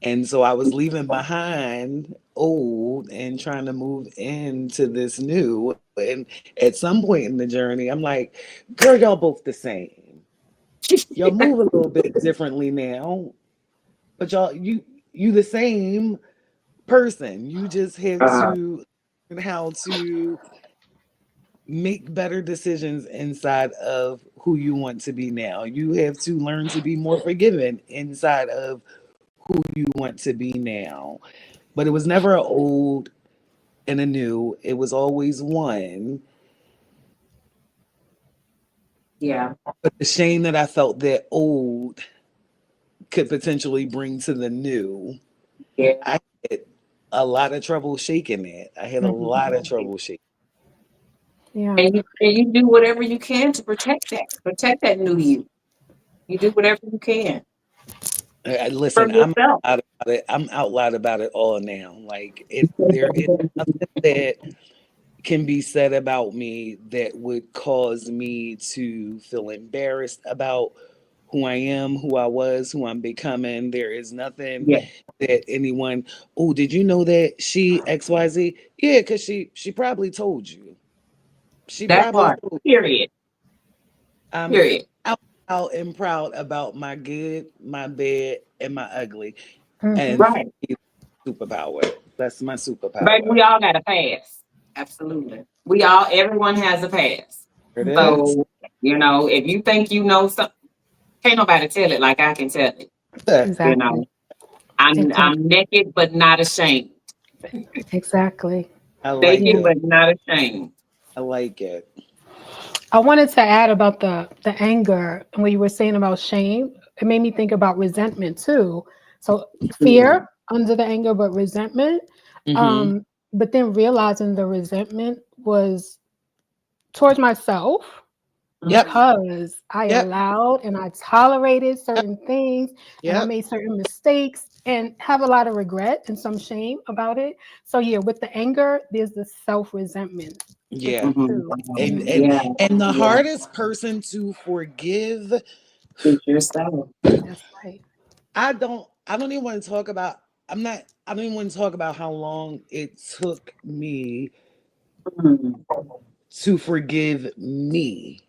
And so I was leaving behind old and trying to move into this new. And at some point in the journey, I'm like, girl, y'all both the same. Y'all move a little bit differently now, but you the same person. You just have Uh, to learn how to make better decisions inside of who you want to be now. You have to learn to be more forgiving inside of who you want to be now. But it was never an old and a new. It was always one. yeah, But the shame that I felt that old could potentially bring to the new, yeah. I had a lot of trouble shaking it. I had a lot of trouble shaking. Yeah. And you do whatever you can to protect that new you. You do whatever you can Listen, from yourself. out about it. I'm out loud about it all now. Like there is nothing that can be said about me that would cause me to feel embarrassed about who I am, who I was, who I'm becoming. There is nothing Yeah, that anyone, oh, did you know that she XYZ? Yeah, because she probably told you. She that probably part. told Period. you. I'm Period. out and proud about my good, my bad, and my ugly. Hmm. And for Right. me, superpower. That's my Baby, superpower. we all got a pass. Absolutely. Everyone has a pass. There it is. So, if you think you know something, can't nobody tell it like I can tell it. You Exactly. know, I'm Exactly. naked but not ashamed. Exactly. I like Naked it. but not ashamed. I like it. I wanted to add about the anger and what you were saying about shame. It made me think about resentment too. So Mhm. fear under the anger, but resentment. Mm-hmm. Um, but then realizing the resentment was towards myself Yep. because I Yep. allowed and I tolerated Yep. certain things and I Yep. made certain mistakes and have a lot of regret and some shame about it. So yeah, with the anger, there's the self-resentment with Yeah. it Mhm. too. And Mhm. and Yeah, and the yeah. hardest person to forgive, It's yourself. That's right. I don't even want to talk about I don't even want to talk about how long it took me Mhm. to forgive me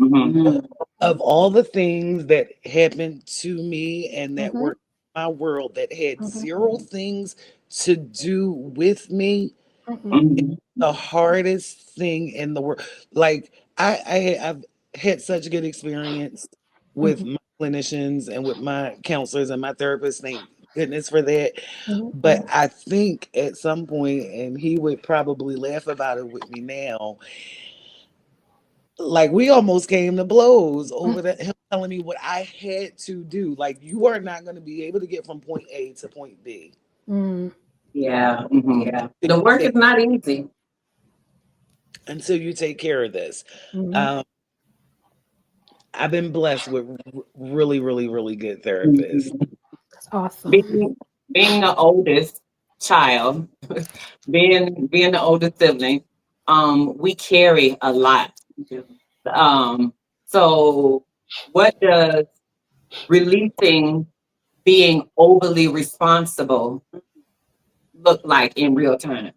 Mhm. of all the things that happened to me and that Mhm. were in my world that had Mhm. zero things to do with me. Mhm. Mhm. The hardest thing in the world. Like I've had such good experience with Mhm. my clinicians and with my counselors and my therapists. Thank goodness for that. Mhm. But I think at some point, and he would probably laugh about it with me now, like we almost came to blows over that him telling me what I had to do. Like you are not going to be able to get from point A to point B. Mhm. Yeah. Mhm. Yeah. Until The you work take is not easy. until you take care of this. Mhm. Um, I've been blessed with really, really, really good therapists. Mhm. That's awesome. Being the oldest child, being the oldest sibling, we carry a lot. Um, so what does releasing being overly responsible look like in real time?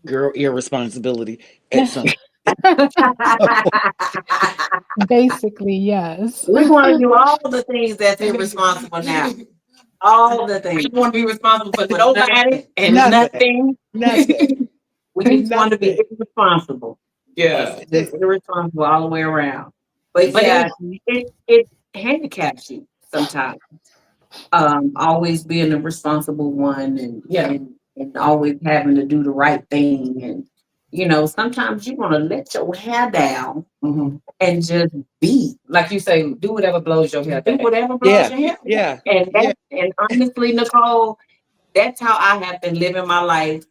Girl, irresponsibility at some. Basically, yes. We want to do all the things that's irresponsible now. All the things. We want to be responsible for nobody and Nothing, nothing. nothing, We just want to be nothing. irresponsible. Yeah, Listen, just irresponsible all the way around. But yeah, it handicaps you sometimes. Always being the responsible one, and always having to do the right thing, and sometimes you want to let your hair down. Mhm. And just be like you say, do whatever blows your hair. Do whatever blows yeah, your hair. yeah, yeah. And honestly, Nicole, that's how I have been living my life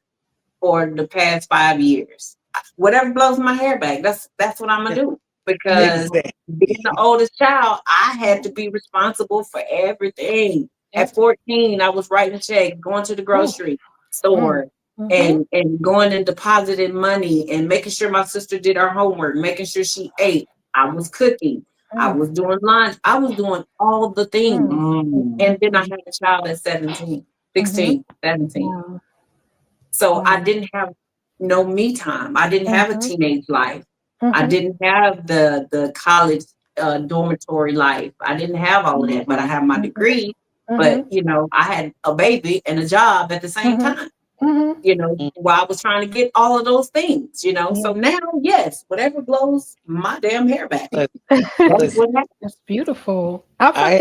for the past 5 years. Whatever blows my hair back, that's what I'm gonna do. Because being the Exactly. oldest child, I had to be responsible for everything. Yep. At 14, I was writing checks, going to the Ooh. grocery Mm. store, Mm-hmm. and going and depositing money and making sure my sister did her homework, making sure she ate. I was cooking. I Mm, was doing lunch. I was doing all the things. mm, Mm. And then I mm, had a child at 17, mm-hmm. 16, 17. Wow. So I Wow. didn't have no me time. I didn't have a Mm-hmm. teenage life. I Mm-hmm. didn't have the college dormitory life. I didn't have all of that, but I have my degree. But Mm-hmm. I had a baby and a job at the same Mm-hmm. time. Mm-hmm. While I was trying to get all of those things. Yeah. So now, yes, whatever blows my damn hair back. But That's listen, what happened. It's beautiful. I find I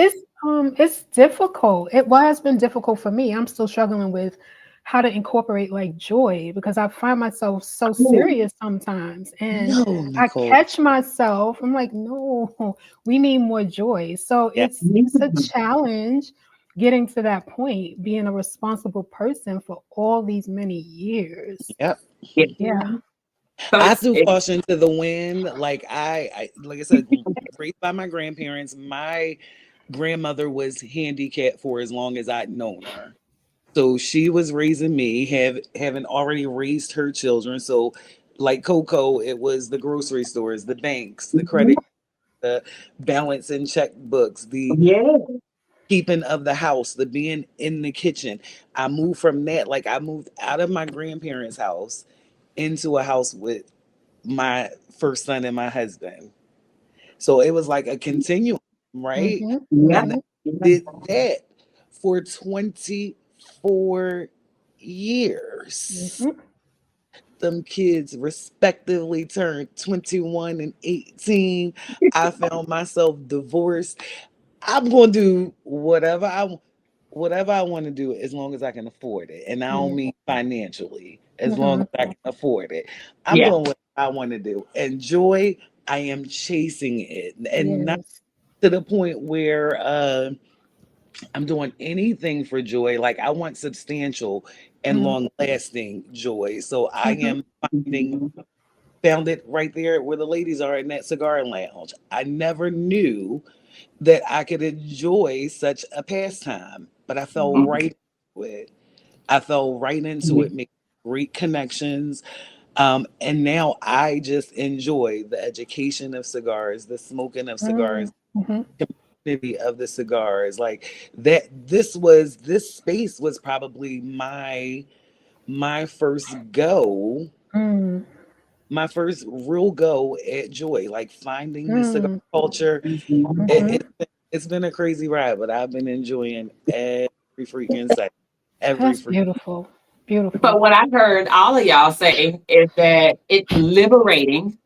it's difficult. It has been difficult for me. I'm still struggling with how to incorporate like joy because I find myself so serious sometimes and no, I Nicole. catch myself. I'm like, no, we need more joy. So Yeah, it's a challenge getting to that point, being a responsible person for all these many years. yep. Yeah. Yeah. So I it's threw it, caution to the wind. Like like I said, raised by my grandparents. My grandmother was handicapped for as long as I'd known her. So she was raising me, having already raised her children. So like Coco, it was the grocery stores, the banks, the Mhm. credit, the balance and checkbooks, the Yeah. keeping of the house, the being in the kitchen. I moved from that, like I moved out of my grandparents' house into a house with my first son and my husband. So it was like a continuum, right? Mm-hmm. Yeah. And I Mm-hmm. did that for 24 years. Mm-hmm. Them kids respectively turned 21 and 18. I found myself divorced. I'm going to do whatever I want to do as long as I can afford it. And I don't Yeah. mean financially, as long Mm-hmm. as I can afford it. I'm Yeah. doing what I want to do. And joy, I am chasing it. And not Yes. to the point where I'm doing anything for joy. Like I want substantial and Mm-hmm. long lasting joy. So I Mm-hmm. am finding Mhm. found it right there where the ladies are in that cigar lounge. I never knew that I could enjoy such a pastime, but I fell Mm-hmm. right into it. I fell right into it, making great connections. And now I just enjoy the education of cigars, the smoking of cigars, Mm-hmm. community of the cigars. Like this space was probably my first go, Mm, my first real go at joy, like finding the cigar mm, culture. Mhm. mhm. It's been a crazy ride, but I've been enjoying every freaking second. Every That's freaking beautiful. Beautiful. But what I heard all of y'all say is that it's liberating,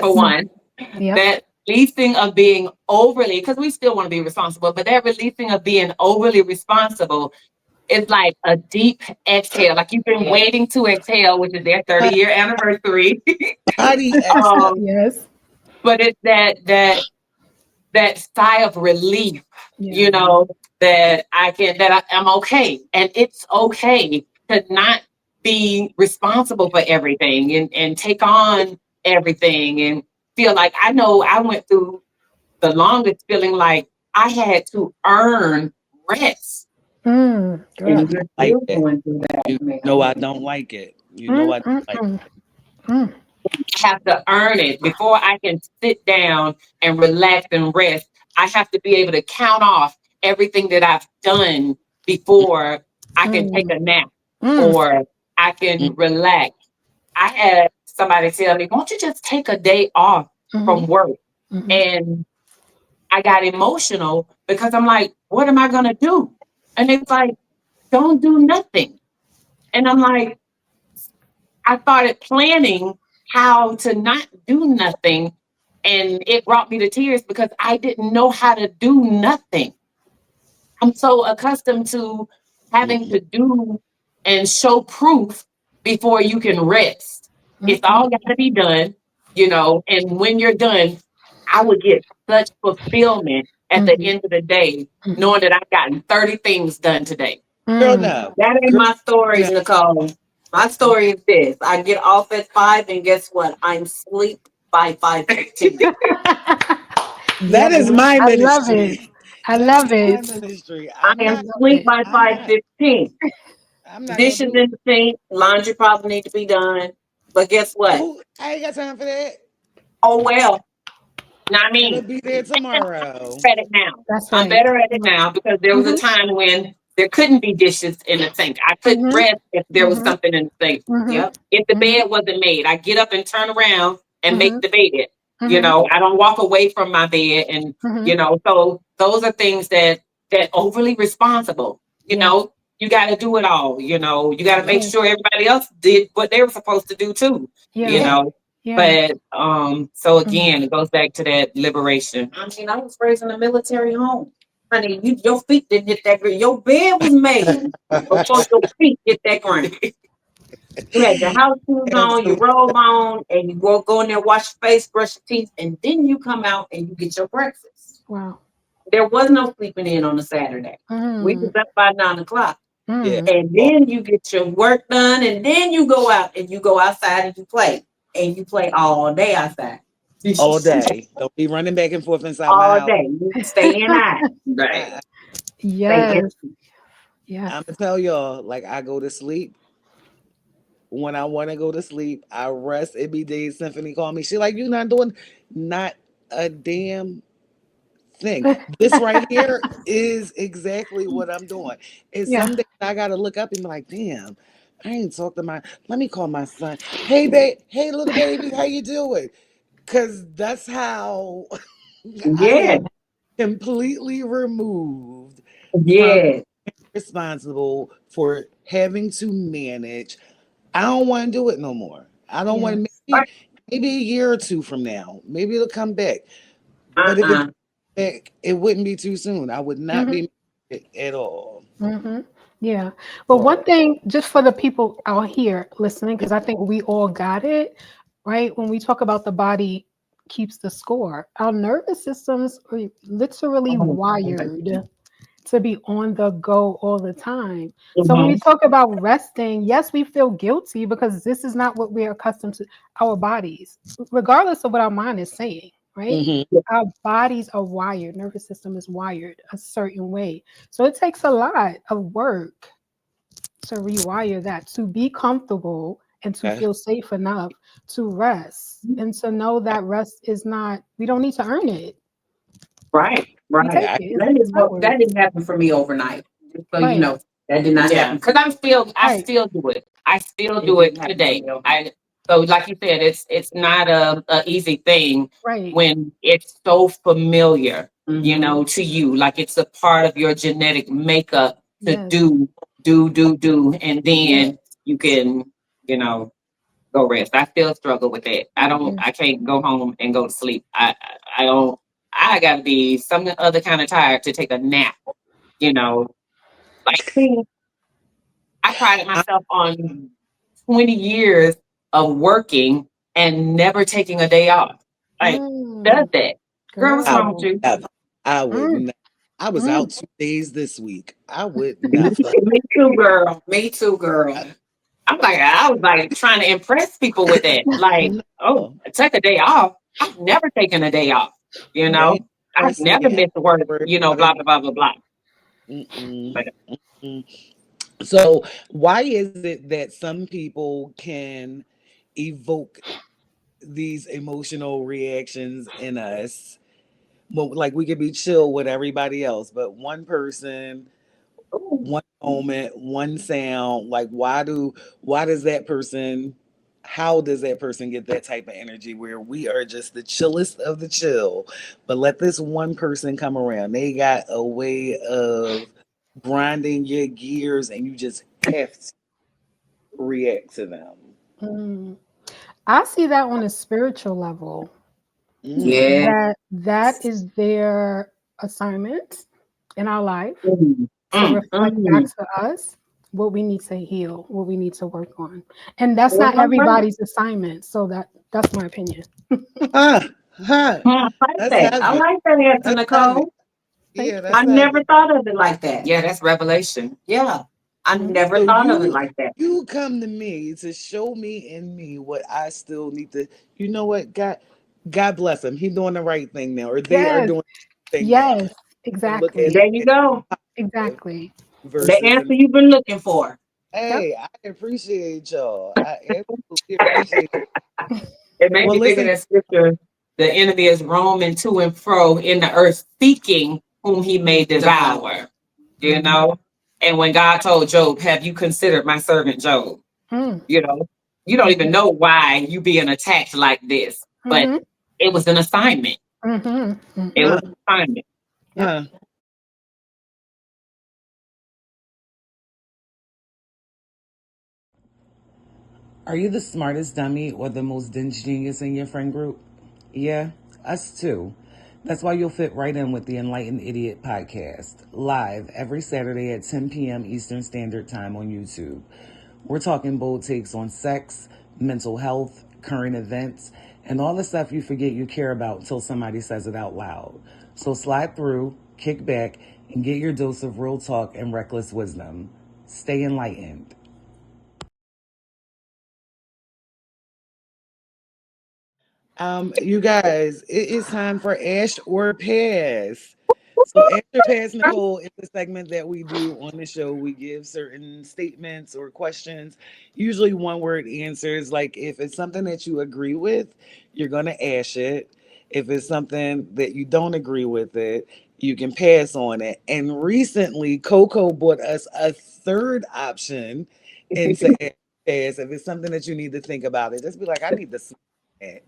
for Yes. Mm, one, yep. that releasing of being overly, because we still want to be responsible, but that releasing of being overly responsible is like a deep exhale. Like you've been waiting to exhale, which is their 30-year anniversary. body exhale. um, Yes. but it's that sigh of relief, Yeah. you know, that I'm okay. And it's okay to not be responsible for everything and take on everything and feel like I know I went through the longest feeling like I had to earn rest. Girl. And you're Like still it. going through that, You know man. I don't like it. You know Mm, I don't mm, like mm, mm, Have to earn it before I can sit down and relax and rest. I have to be able to count off everything that I've done before I can take mm, a nap mm, or I it. can relax. I had somebody tell me, won't you just take a day off mhm, from work? mhm, And I got emotional because I'm like, what am I going to do? And it's like, don't do nothing. And I'm like, I started planning how to not do nothing. And it brought me to tears because I didn't know how to do nothing. I'm so accustomed to having Mm-mm. to do and show proof before you can rest. mm, It's all got to be done, and when you're done, I would get such fulfillment at the mhm, end of the day, mhm, knowing that I've gotten 30 things done today. Girl, mm. no. That ain't Girl, my story, no. Nicole. My story is this. I get off at 5 and guess what? I'm asleep by 5:15. That Yep. is my I love it. ministry. I That is love my it. ministry. I I'm I am not. love asleep it. by I'm not. 5:15. I'm not gonna Dishes do it. in the sink, laundry probably need to be done. But guess what? Oh, I ain't got time for that. Oh well. Now, I It'll mean, be there tomorrow. at it now. That's I'm right. better at it now because there was a Mm-hmm. time when there couldn't be dishes in the sink. I couldn't Mm-hmm. rest if there was Mm-hmm. something in the sink. Mm-hmm. Yep. If the Mm-hmm. bed wasn't made, I get up and turn around and Mm-hmm. make the bed. Mm-hmm. I don't walk away from my bed, and Mm-hmm. so those are things that overly responsible. You Yeah. know, you got to do it all. You got to make Yep. Yeah. sure everybody else did what they were supposed to do too. You Yeah. Yeah. know, Yeah. but so Mm. again, it goes back to that liberation. I mean, I was raised in a military home. Honey, your feet didn't hit that ground. Your bed was made before your feet hit that ground. You had your house shoes on, your Absolutely. robe on, and you go in there, wash your face, brush your teeth, and then you come out and you get your breakfast. Wow. There was no sleeping in on a Saturday. We was Mm. up by 9 o'clock. Yeah. Mm. And then you get your work done, and then you go out and you go outside and you play. And you play all day outside. All day. Don't be running back and forth inside my All house. day. You stay in eye. Right. I, Stay in. Yes. Yes. I'm gonna tell y'all, like I go to sleep when I want to go to sleep. I rest. It be days. Symphony call me. She like, you not doing not a damn thing. This right here is exactly what I'm doing. And Yeah. some days I gotta look up and be like, damn, I ain't talked to my. Let me call my son. Hey, babe. Hey, little baby. How you doing? Because that's how I Yeah. am completely removed from Yeah. responsible for having to manage. I don't want to do it no more. I don't want to. Yes. Maybe a year or two from now, maybe it'll come back. But if it Uh-uh. comes back, it wouldn't be too soon. I would not Mm-hmm. be mad at all. Mm-hmm. Yeah. But one All. thing, just for the people out here listening, because I think we all got it, right? When we talk about the body keeps the score, our nervous systems are literally wired to be on the go all the time. So when we Mhm. talk about resting, yes, we feel guilty because this is not what we're accustomed to, our bodies, regardless of what our mind is saying, right? Hmm. Our bodies are wired, nervous system is wired a certain way. So it takes a lot of work to rewire that, to be comfortable and to Okay. feel safe enough to rest and to know that rest is not, we don't need to earn it. Right. We Right. take Yeah. it. That It's didn't not go, work. that didn't happen for me overnight. Just so you Right. know, that did not Yeah, happen. because I Right. still do it. I still It do didn't it happen for today. me overnight. I so like you said, it's not a easy thing Right. when it's so familiar, Mhm. to you. Like it's a part of your genetic makeup to Yes. do, and Yes. then you can, you know, go rest. I still struggle with that. Mm. I can't go home and go to sleep. I don't. I got to be some other kind of tired to take a nap. You know, like see, I prided I, myself on 20 years of working and never taking a day off. Like, does Mm. that? Girl, what's I wrong would with Girl. you? never. I would Mm. not. I was Mm. out 2 days this week. I would Me never. me too, girl. Me too, girl. I was like trying to impress people with that. Like, oh, No. take a day off. I've never taken a day off. You They know, I've resting never and missed a word, worried about blah, it. blah, blah, blah, blah. Mm-mm, But mm-mm. So, why is it that some people can evoke these emotional reactions in us? Well, like we could be chill with everybody else, but one person, Ooh. one moment, one sound, like why does that person how does that person get that type of energy where we are just the chillest of the chill, but let this one person come around. They got a way of grinding your gears and you just have to react to them. Mm. I see that on a spiritual level. Mm. Yeah. That is their assignment in our life Mm. to mm, reflect back to us what we need to heal, what we need to work on. And that's not Right. everybody's assignment. So that's my opinion. Huh, huh. mm. I like That's that. I heavy. like that answer, That's heavy. Nicole. Thank Yeah, you. I that's never heavy. thought of it like that. Yeah, that's revelation. Yeah. I Mhm. never So thought of it like that. you come to me to show me in me what I still need to. You know what? God bless him. He's doing the right thing now, or they are Yes. doing the thing now. Yes. And look at Exactly. There you it go. positive Exactly. The versus answer the you've been looking for. Yep. Hey, I appreciate y'all. I absolutely appreciate it. It made Well, me think of listen, that scripture. The enemy is roaming to and fro in the earth, seeking whom he may devour. You know? And when God told Job, have you considered my servant Job? Mm. You know, you don't even know why you being attacked like this, but Mm-hmm. it was an assignment. Mm-hmm. It Mm-hmm. huh, was an assignment. Yep. huh. Are you the smartest dummy or the most dense genius in your friend group? Yeah, us too. That's why you'll fit right in with the Enlightened Idiot podcast, live every Saturday at 10 p.m. Eastern Standard Time on YouTube. We're talking bold takes on sex, mental health, current events, and all the stuff you forget you care about until somebody says it out loud. So slide through, kick back, and get your dose of real talk and reckless wisdom. Stay enlightened. You guys, it is time for Ash or Pass. So, Ash or Pass, Nicole, is the segment that we do on the show. We give certain statements or questions, usually one word answers. Like if it's something that you agree with, you're going to Ash it. If it's something that you don't agree with it, you can pass on it. And recently, Coco brought us a third option into Ash or Pass. If it's something that you need to think about it, just be like, I need to smoke that.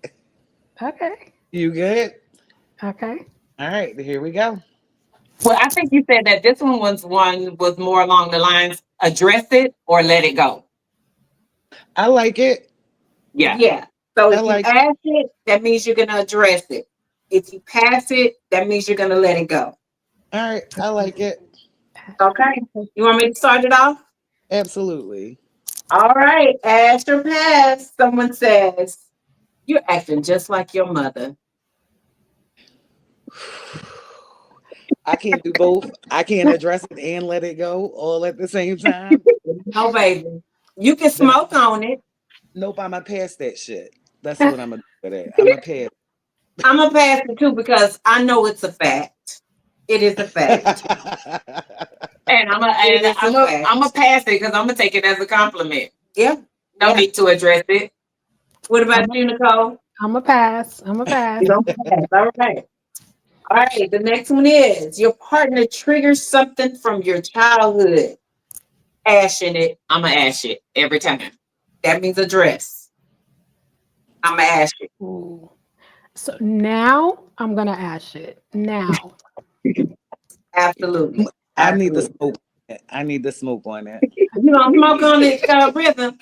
Okay. You good? Okay. All right, here we go. Well, I think you said that this one was more along the lines address it or let it go. I like it. Yeah. Yeah. So I if you like it. ask it, that means you're gonna address it. If you pass it, that means you're gonna let it go. All right, I like it. Okay. You want me to start it off? Absolutely. All right. Ask or pass. Someone says, you're acting just like your mother. I can't do both. I can't address it and let it go all at the same time. No, baby. You can Then smoke on it. nope, I'm gonna pass that shit. That's what I'm gonna do with it. I'm gonna pass. I'm gonna pass it too because I know it's a fact. It is a fact. And I'm a It and is a I'm a I'm fact. a pass it because I'm gonna take it as a compliment. Yeah. No Yeah. need to address it. What I'm about you, Nicole? a pass. I'm a pass. You don't pass. All right. All right. The next one is your partner triggers something from your childhood. Ashing it. I'm gonna ash it every time. That means address. I'm gonna ash it. Ooh. So now I'm gonna ash it. Now. Absolutely. I need the Absolutely. smoke. I need the smoke on it. You don't smoke on it, rhythm.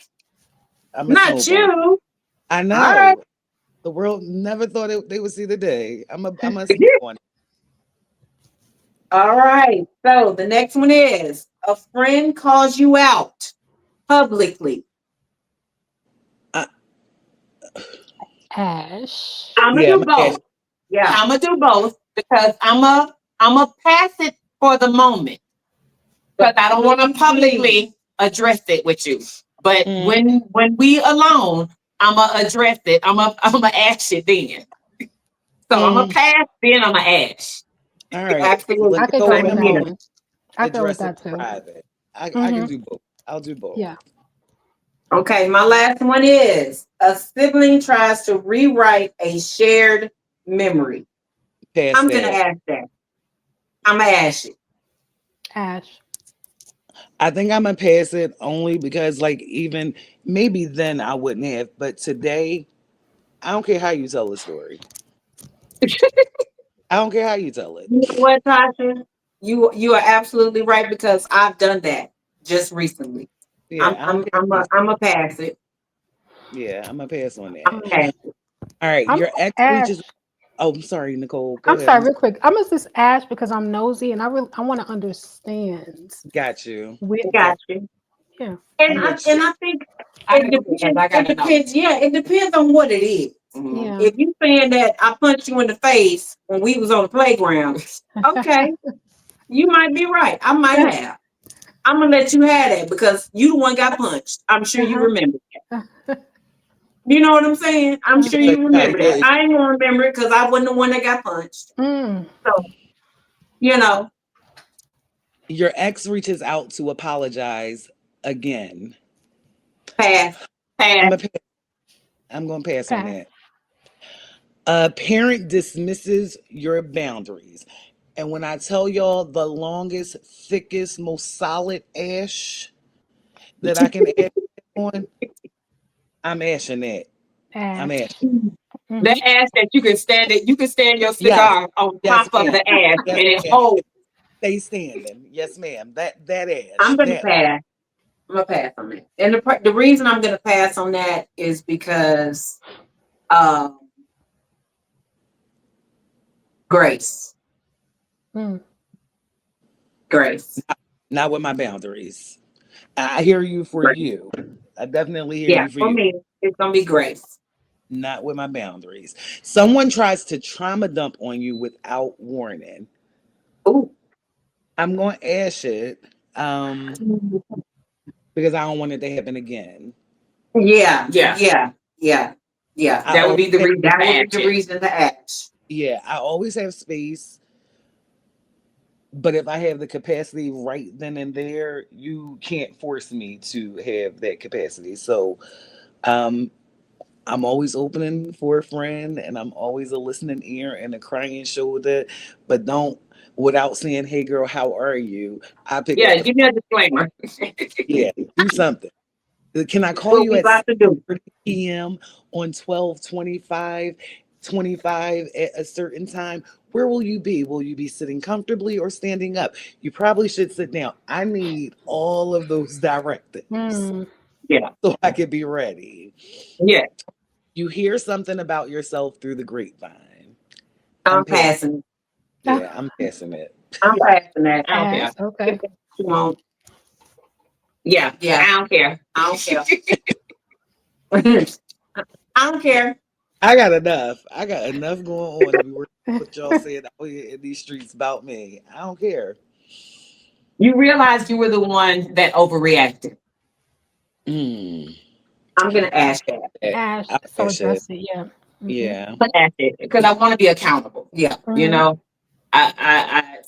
I'm gonna Not smoke on it. you. I All right. know. The world never thought they would see the day. I'm a smoke on it. All right. So the next one is a friend calls you out publicly. I, Ash. I'm gonna yeah, I'm do a cash. both. Yeah. I'm gonna do both because I'm a pass it for the moment because I don't want to publicly address it with you. But Mm, when we alone, I'ma address it. I'm a ash it then. So I'm a mm. pass, then I'm a ash. All right. Let I Absolutely. it could go go in with the Same that here. one. moment. I go with Address it that too. private. I can Mm-hmm. do both. I'll do both. Yeah. Okay. My last one is a sibling tries to rewrite a shared memory. Pass I'm going to that. ask that. I'm going to ask it. Ash. I think I'm gonna pass it only because, like, even maybe then I wouldn't have, but today, I don't care how you tell the story. I don't care how you tell it. You know what, Tasha? You are absolutely right because I've done that just recently. Yeah, I don't care how you. I'm a pass it. Yeah, I'm gonna pass on I'm that. a pass it. All right, I'm your ex Ash. reaches. Oh, I'm sorry, Nicole. Go I'm ahead. sorry, real quick. I'm gonna just Ash because I'm nosy and I want to understand Got you. with Got that. you. Yeah. I'm with you. And I think I it know because depends. I It gotta know. depends. Yeah, it depends on what it is. Mhm. Yeah. If you saying that I punched you in the face when we was on the playground, okay, you might be right. I might have. I'm gonna let you have that because you the one got punched. I'm sure you Uh-huh. remember that. You know what I'm saying? I'm She sure feel like you you got remember that. good. I ain't gonna remember it because I wasn't the one that got punched. Mm. So you know, Your ex reaches out to apologize, again. Pass. I'm Pass. a, I'm going to pass on Pass. that. A parent dismisses your boundaries. And when I tell y'all the longest, thickest, most solid ash that I can add on, I'm ashing that. I'm Ash. ashing. Hmm. The ash that you can stand it, you can stand your Yes, cigar on yes, top of ma'am. the ash Yes, and it ma'am. holds. Stay standing. Yes, ma'am. That ash. I'm gonna That pass. I'm gonna pass on that. And the reason I'm gonna pass on that is because um grace. Mm. Grace. not with my boundaries. I hear you for Grace. you. I definitely hear Yeah, you for for you. me, it's gonna be grace. Not with my boundaries. Someone tries to trauma dump on you without warning. Ooh. I'm going to ash it because I don't want it to happen again. Yeah, Yeah, yeah, yeah, yeah. I that would always be the have, reason That to would be ash the it. reason to ask. yeah, I always have space, but if I have the capacity right then and there, you can't force me to have that capacity. So, um, I'm always opening for a friend and I'm always a listening ear and a crying shoulder, but don't without saying, "Hey girl, how are you?" I pick up Yeah, the give me phone. a disclaimer. Yeah, do something. Can I call What you we at about to do. 7:30 p.m. on 12/25/25 at a certain time? Where will you be? Will you be sitting comfortably or standing up? You probably should sit down. I need all of those directives Mm. Yeah, so I can be ready. yeah. You hear something about yourself through the grapevine. I'm I'm passing. passing. Ah, Yeah, I'm passing it. I'm passing that. I don't care. pass. Okay. She won't. Yeah, Yeah, I don't care. I don't care. I don't care. I got enough. I got enough going on to be worried about what y'all saying out here in these streets about me. I don't care. You realized you were the one that overreacted. Mm. I'm gonna ask that. Ash. I'll So pass it. address it. Yeah. Hmm. Yeah. But that's it. Because I want to be accountable. Yeah. You Hmm. know?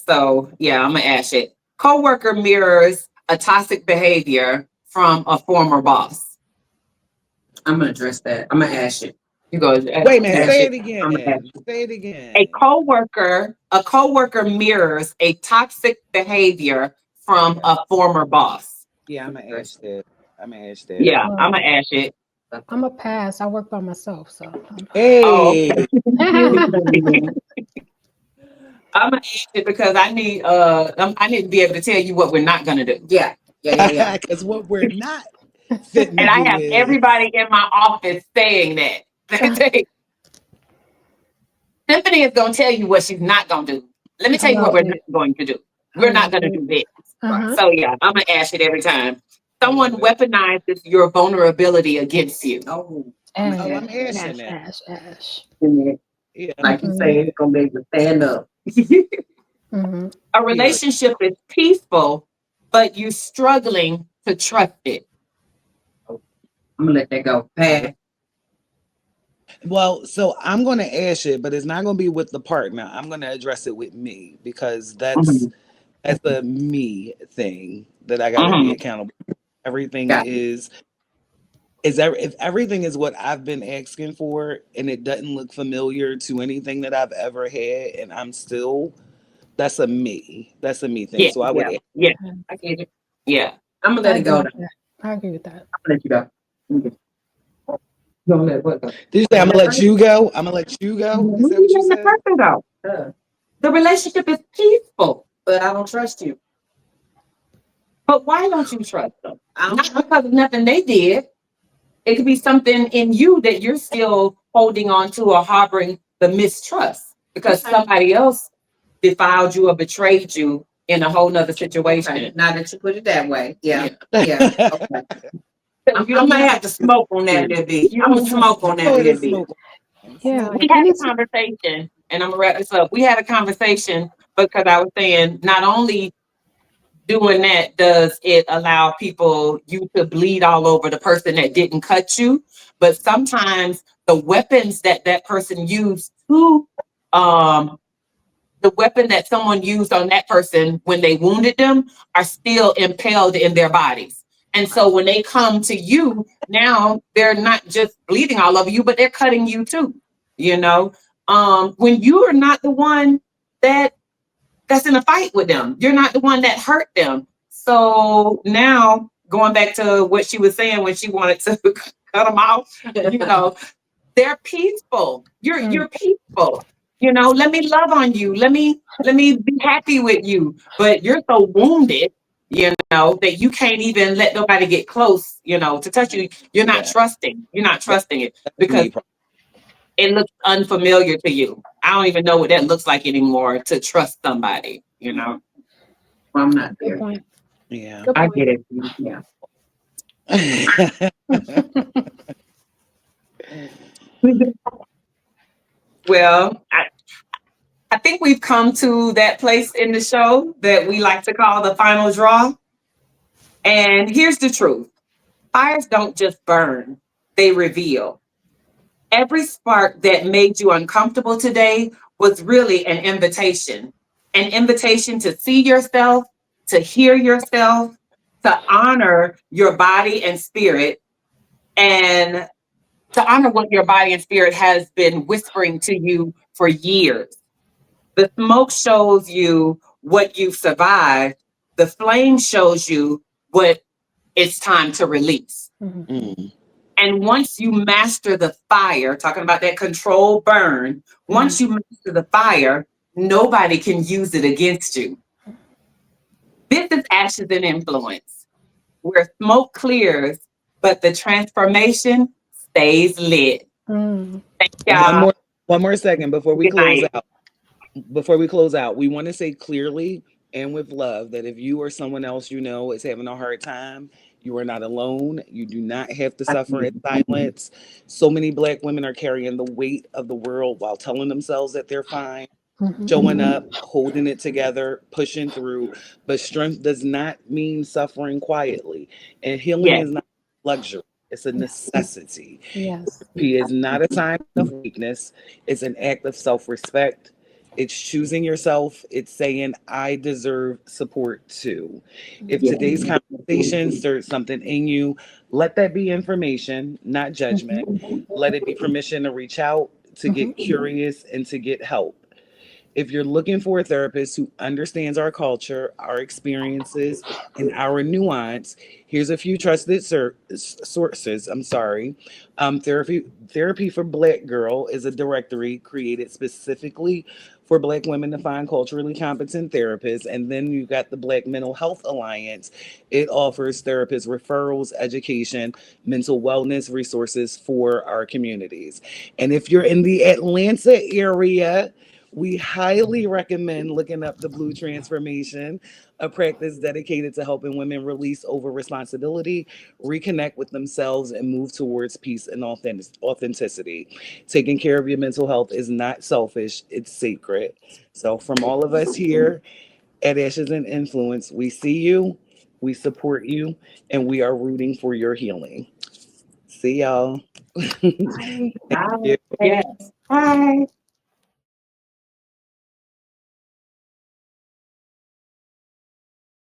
So yeah, I'm gonna ash it. Coworker mirrors a toxic behavior from a former boss. I'm gonna address that. I'm gonna ask it. You go Wait a minute. ash Say it. it I'm gonna ask again. it. Say it A again. coworker mirrors a toxic behavior from a former boss. Yeah, I'm I'm gonna gonna ask address that. I'm gonna ask that. Yeah, I'm Well, gonna ash it. I'm a pass. I work by myself, so. Oh, Hey, I'm I'm gonna ash it because I need to be able to tell you what we're not gonna do. Yeah, yeah, yeah, yeah. because what we're not fitting to And I do have is everybody in my office saying that. Symphony is going to tell you what she's not going to do. Let me tell you what love we're not it. going to do. I We're not love going to it. do this. Uh-huh. So yeah, I'm going to ask it every time. I Someone love it. weaponizes your vulnerability against you. Oh, I'm gonna Oh, ask I'm Ash. asking Ash. that. Ash. Ash. it. Yeah, Like you Mm-hmm. say, it's gonna be able to stand up. Mm-hmm. A period. relationship is peaceful, but you struggling to trust it. I'm gonna let that go. Pass. Well, so I'm gonna ask it, but it's not gonna be with the partner. I'm gonna address it with me because Mhm, that's a me thing that I gotta be mhm. accountable. Everything Got if everything is what I've been asking for and it doesn't look familiar to anything that I've ever had and I'm still that's a me. That's a me thing. Yeah, So I would yeah, ask, yeah, I get it. yeah. I'm gonna I let it agree go. with Though. that. I agree with that. I'm gonna let you go. Okay. Don't let what go. did you say I'm Don't gonna let let person. you go? I'm gonna let you go? You Is that what you letting the said? person go. The relationship is peaceful. But I don't trust you. But why don't you trust them? I don't. Not because of nothing they did. It could be something in you that you're still holding on to or harboring the mistrust because Okay. somebody else defiled you or betrayed you in a whole nother Okay. situation. Now that you put it that way, yeah, Yeah. yeah. Okay. So you I'm don't gonna even have to smoke on that a little bit. you I'm don't gonna even have smoke on that Go a ahead and little bit. smoke. Yeah. Smoke. we You had need a to. conversation, and I'm gonna wrap this up. We had a conversation because I was saying not only doing that does it allow people you to bleed all over the person that didn't cut you, but sometimes the weapons that that person used to um the weapon that someone used on that person when they wounded them are still impaled in their bodies, And so when they come to you, now they're not just bleeding all over you, but they're cutting you too. You know, when you are not the one that that's in a fight with them, you're not the one that hurt them. So now going back to what she was saying when she wanted to cut them off, you know, they're peaceful. You're peaceful. You know, let me love on you. Let me be happy with you. But you're so wounded, you know, that you can't even let nobody get close, you know, to touch you. You're not Yeah, trusting. You're not that, trusting it that's because me. it looks unfamiliar to you. I don't even know what that looks like anymore to trust somebody, you know. Well, I'm not Good there. point. Yeah. Good I point. get it. Yeah. Well, I think we've come to that place in the show that we like to call the final draw. And here's the truth: fires don't just burn, they reveal. Every spark that made you uncomfortable today was really an invitation to see yourself, to hear yourself, to honor your body and spirit, and to honor what your body and spirit has been whispering to you for years. The smoke shows you what you've survived. The flame shows you what it's time to release. Mhm. Mm, And once you master the fire, talking about that control burn, once you master the fire, nobody can use it against you. This is ashes and influence, where smoke clears, but the transformation stays lit. Mm. one Y'all, more one more second before we good close night. out. Before we close out, we want to say clearly and with love that if you or someone else you know is having a hard time, you are not alone. You do not have to suffer in silence. So many Black women are carrying the weight of the world while telling themselves that they're fine, Mhm. showing up, holding it together, pushing through. But strength does not mean suffering quietly. And healing Yes, is not luxury, it's a Yes. necessity. Yes. Therapy is not a sign of weakness, it's an act of self respect. It's choosing yourself. It's saying, I deserve support too. If yes, today's conversation stirs something in you, let that be information, not judgment. Let it be permission to reach out, to Mhm. get curious, and to get help. If you're looking for a therapist who understands our culture, our experiences, and our nuance, here's a few trusted sources. I'm sorry. Therapy for Black Girl is a directory created specifically for Black women to find culturally competent therapists. And then you've got the Black Mental Health Alliance. It offers therapist referrals, education, mental wellness resources for our communities. And if you're in the Atlanta area, we highly recommend looking up the Blue Transformation, a practice dedicated to helping women release over responsibility, reconnect with themselves, and move towards peace and authenticity. Taking care of your mental health is not selfish, it's sacred. So, from all of us here at Ashes and Influence, we see you, we support you, and we are rooting for your healing. See y'all. Thank Bye. bye. you. Yes. Bye.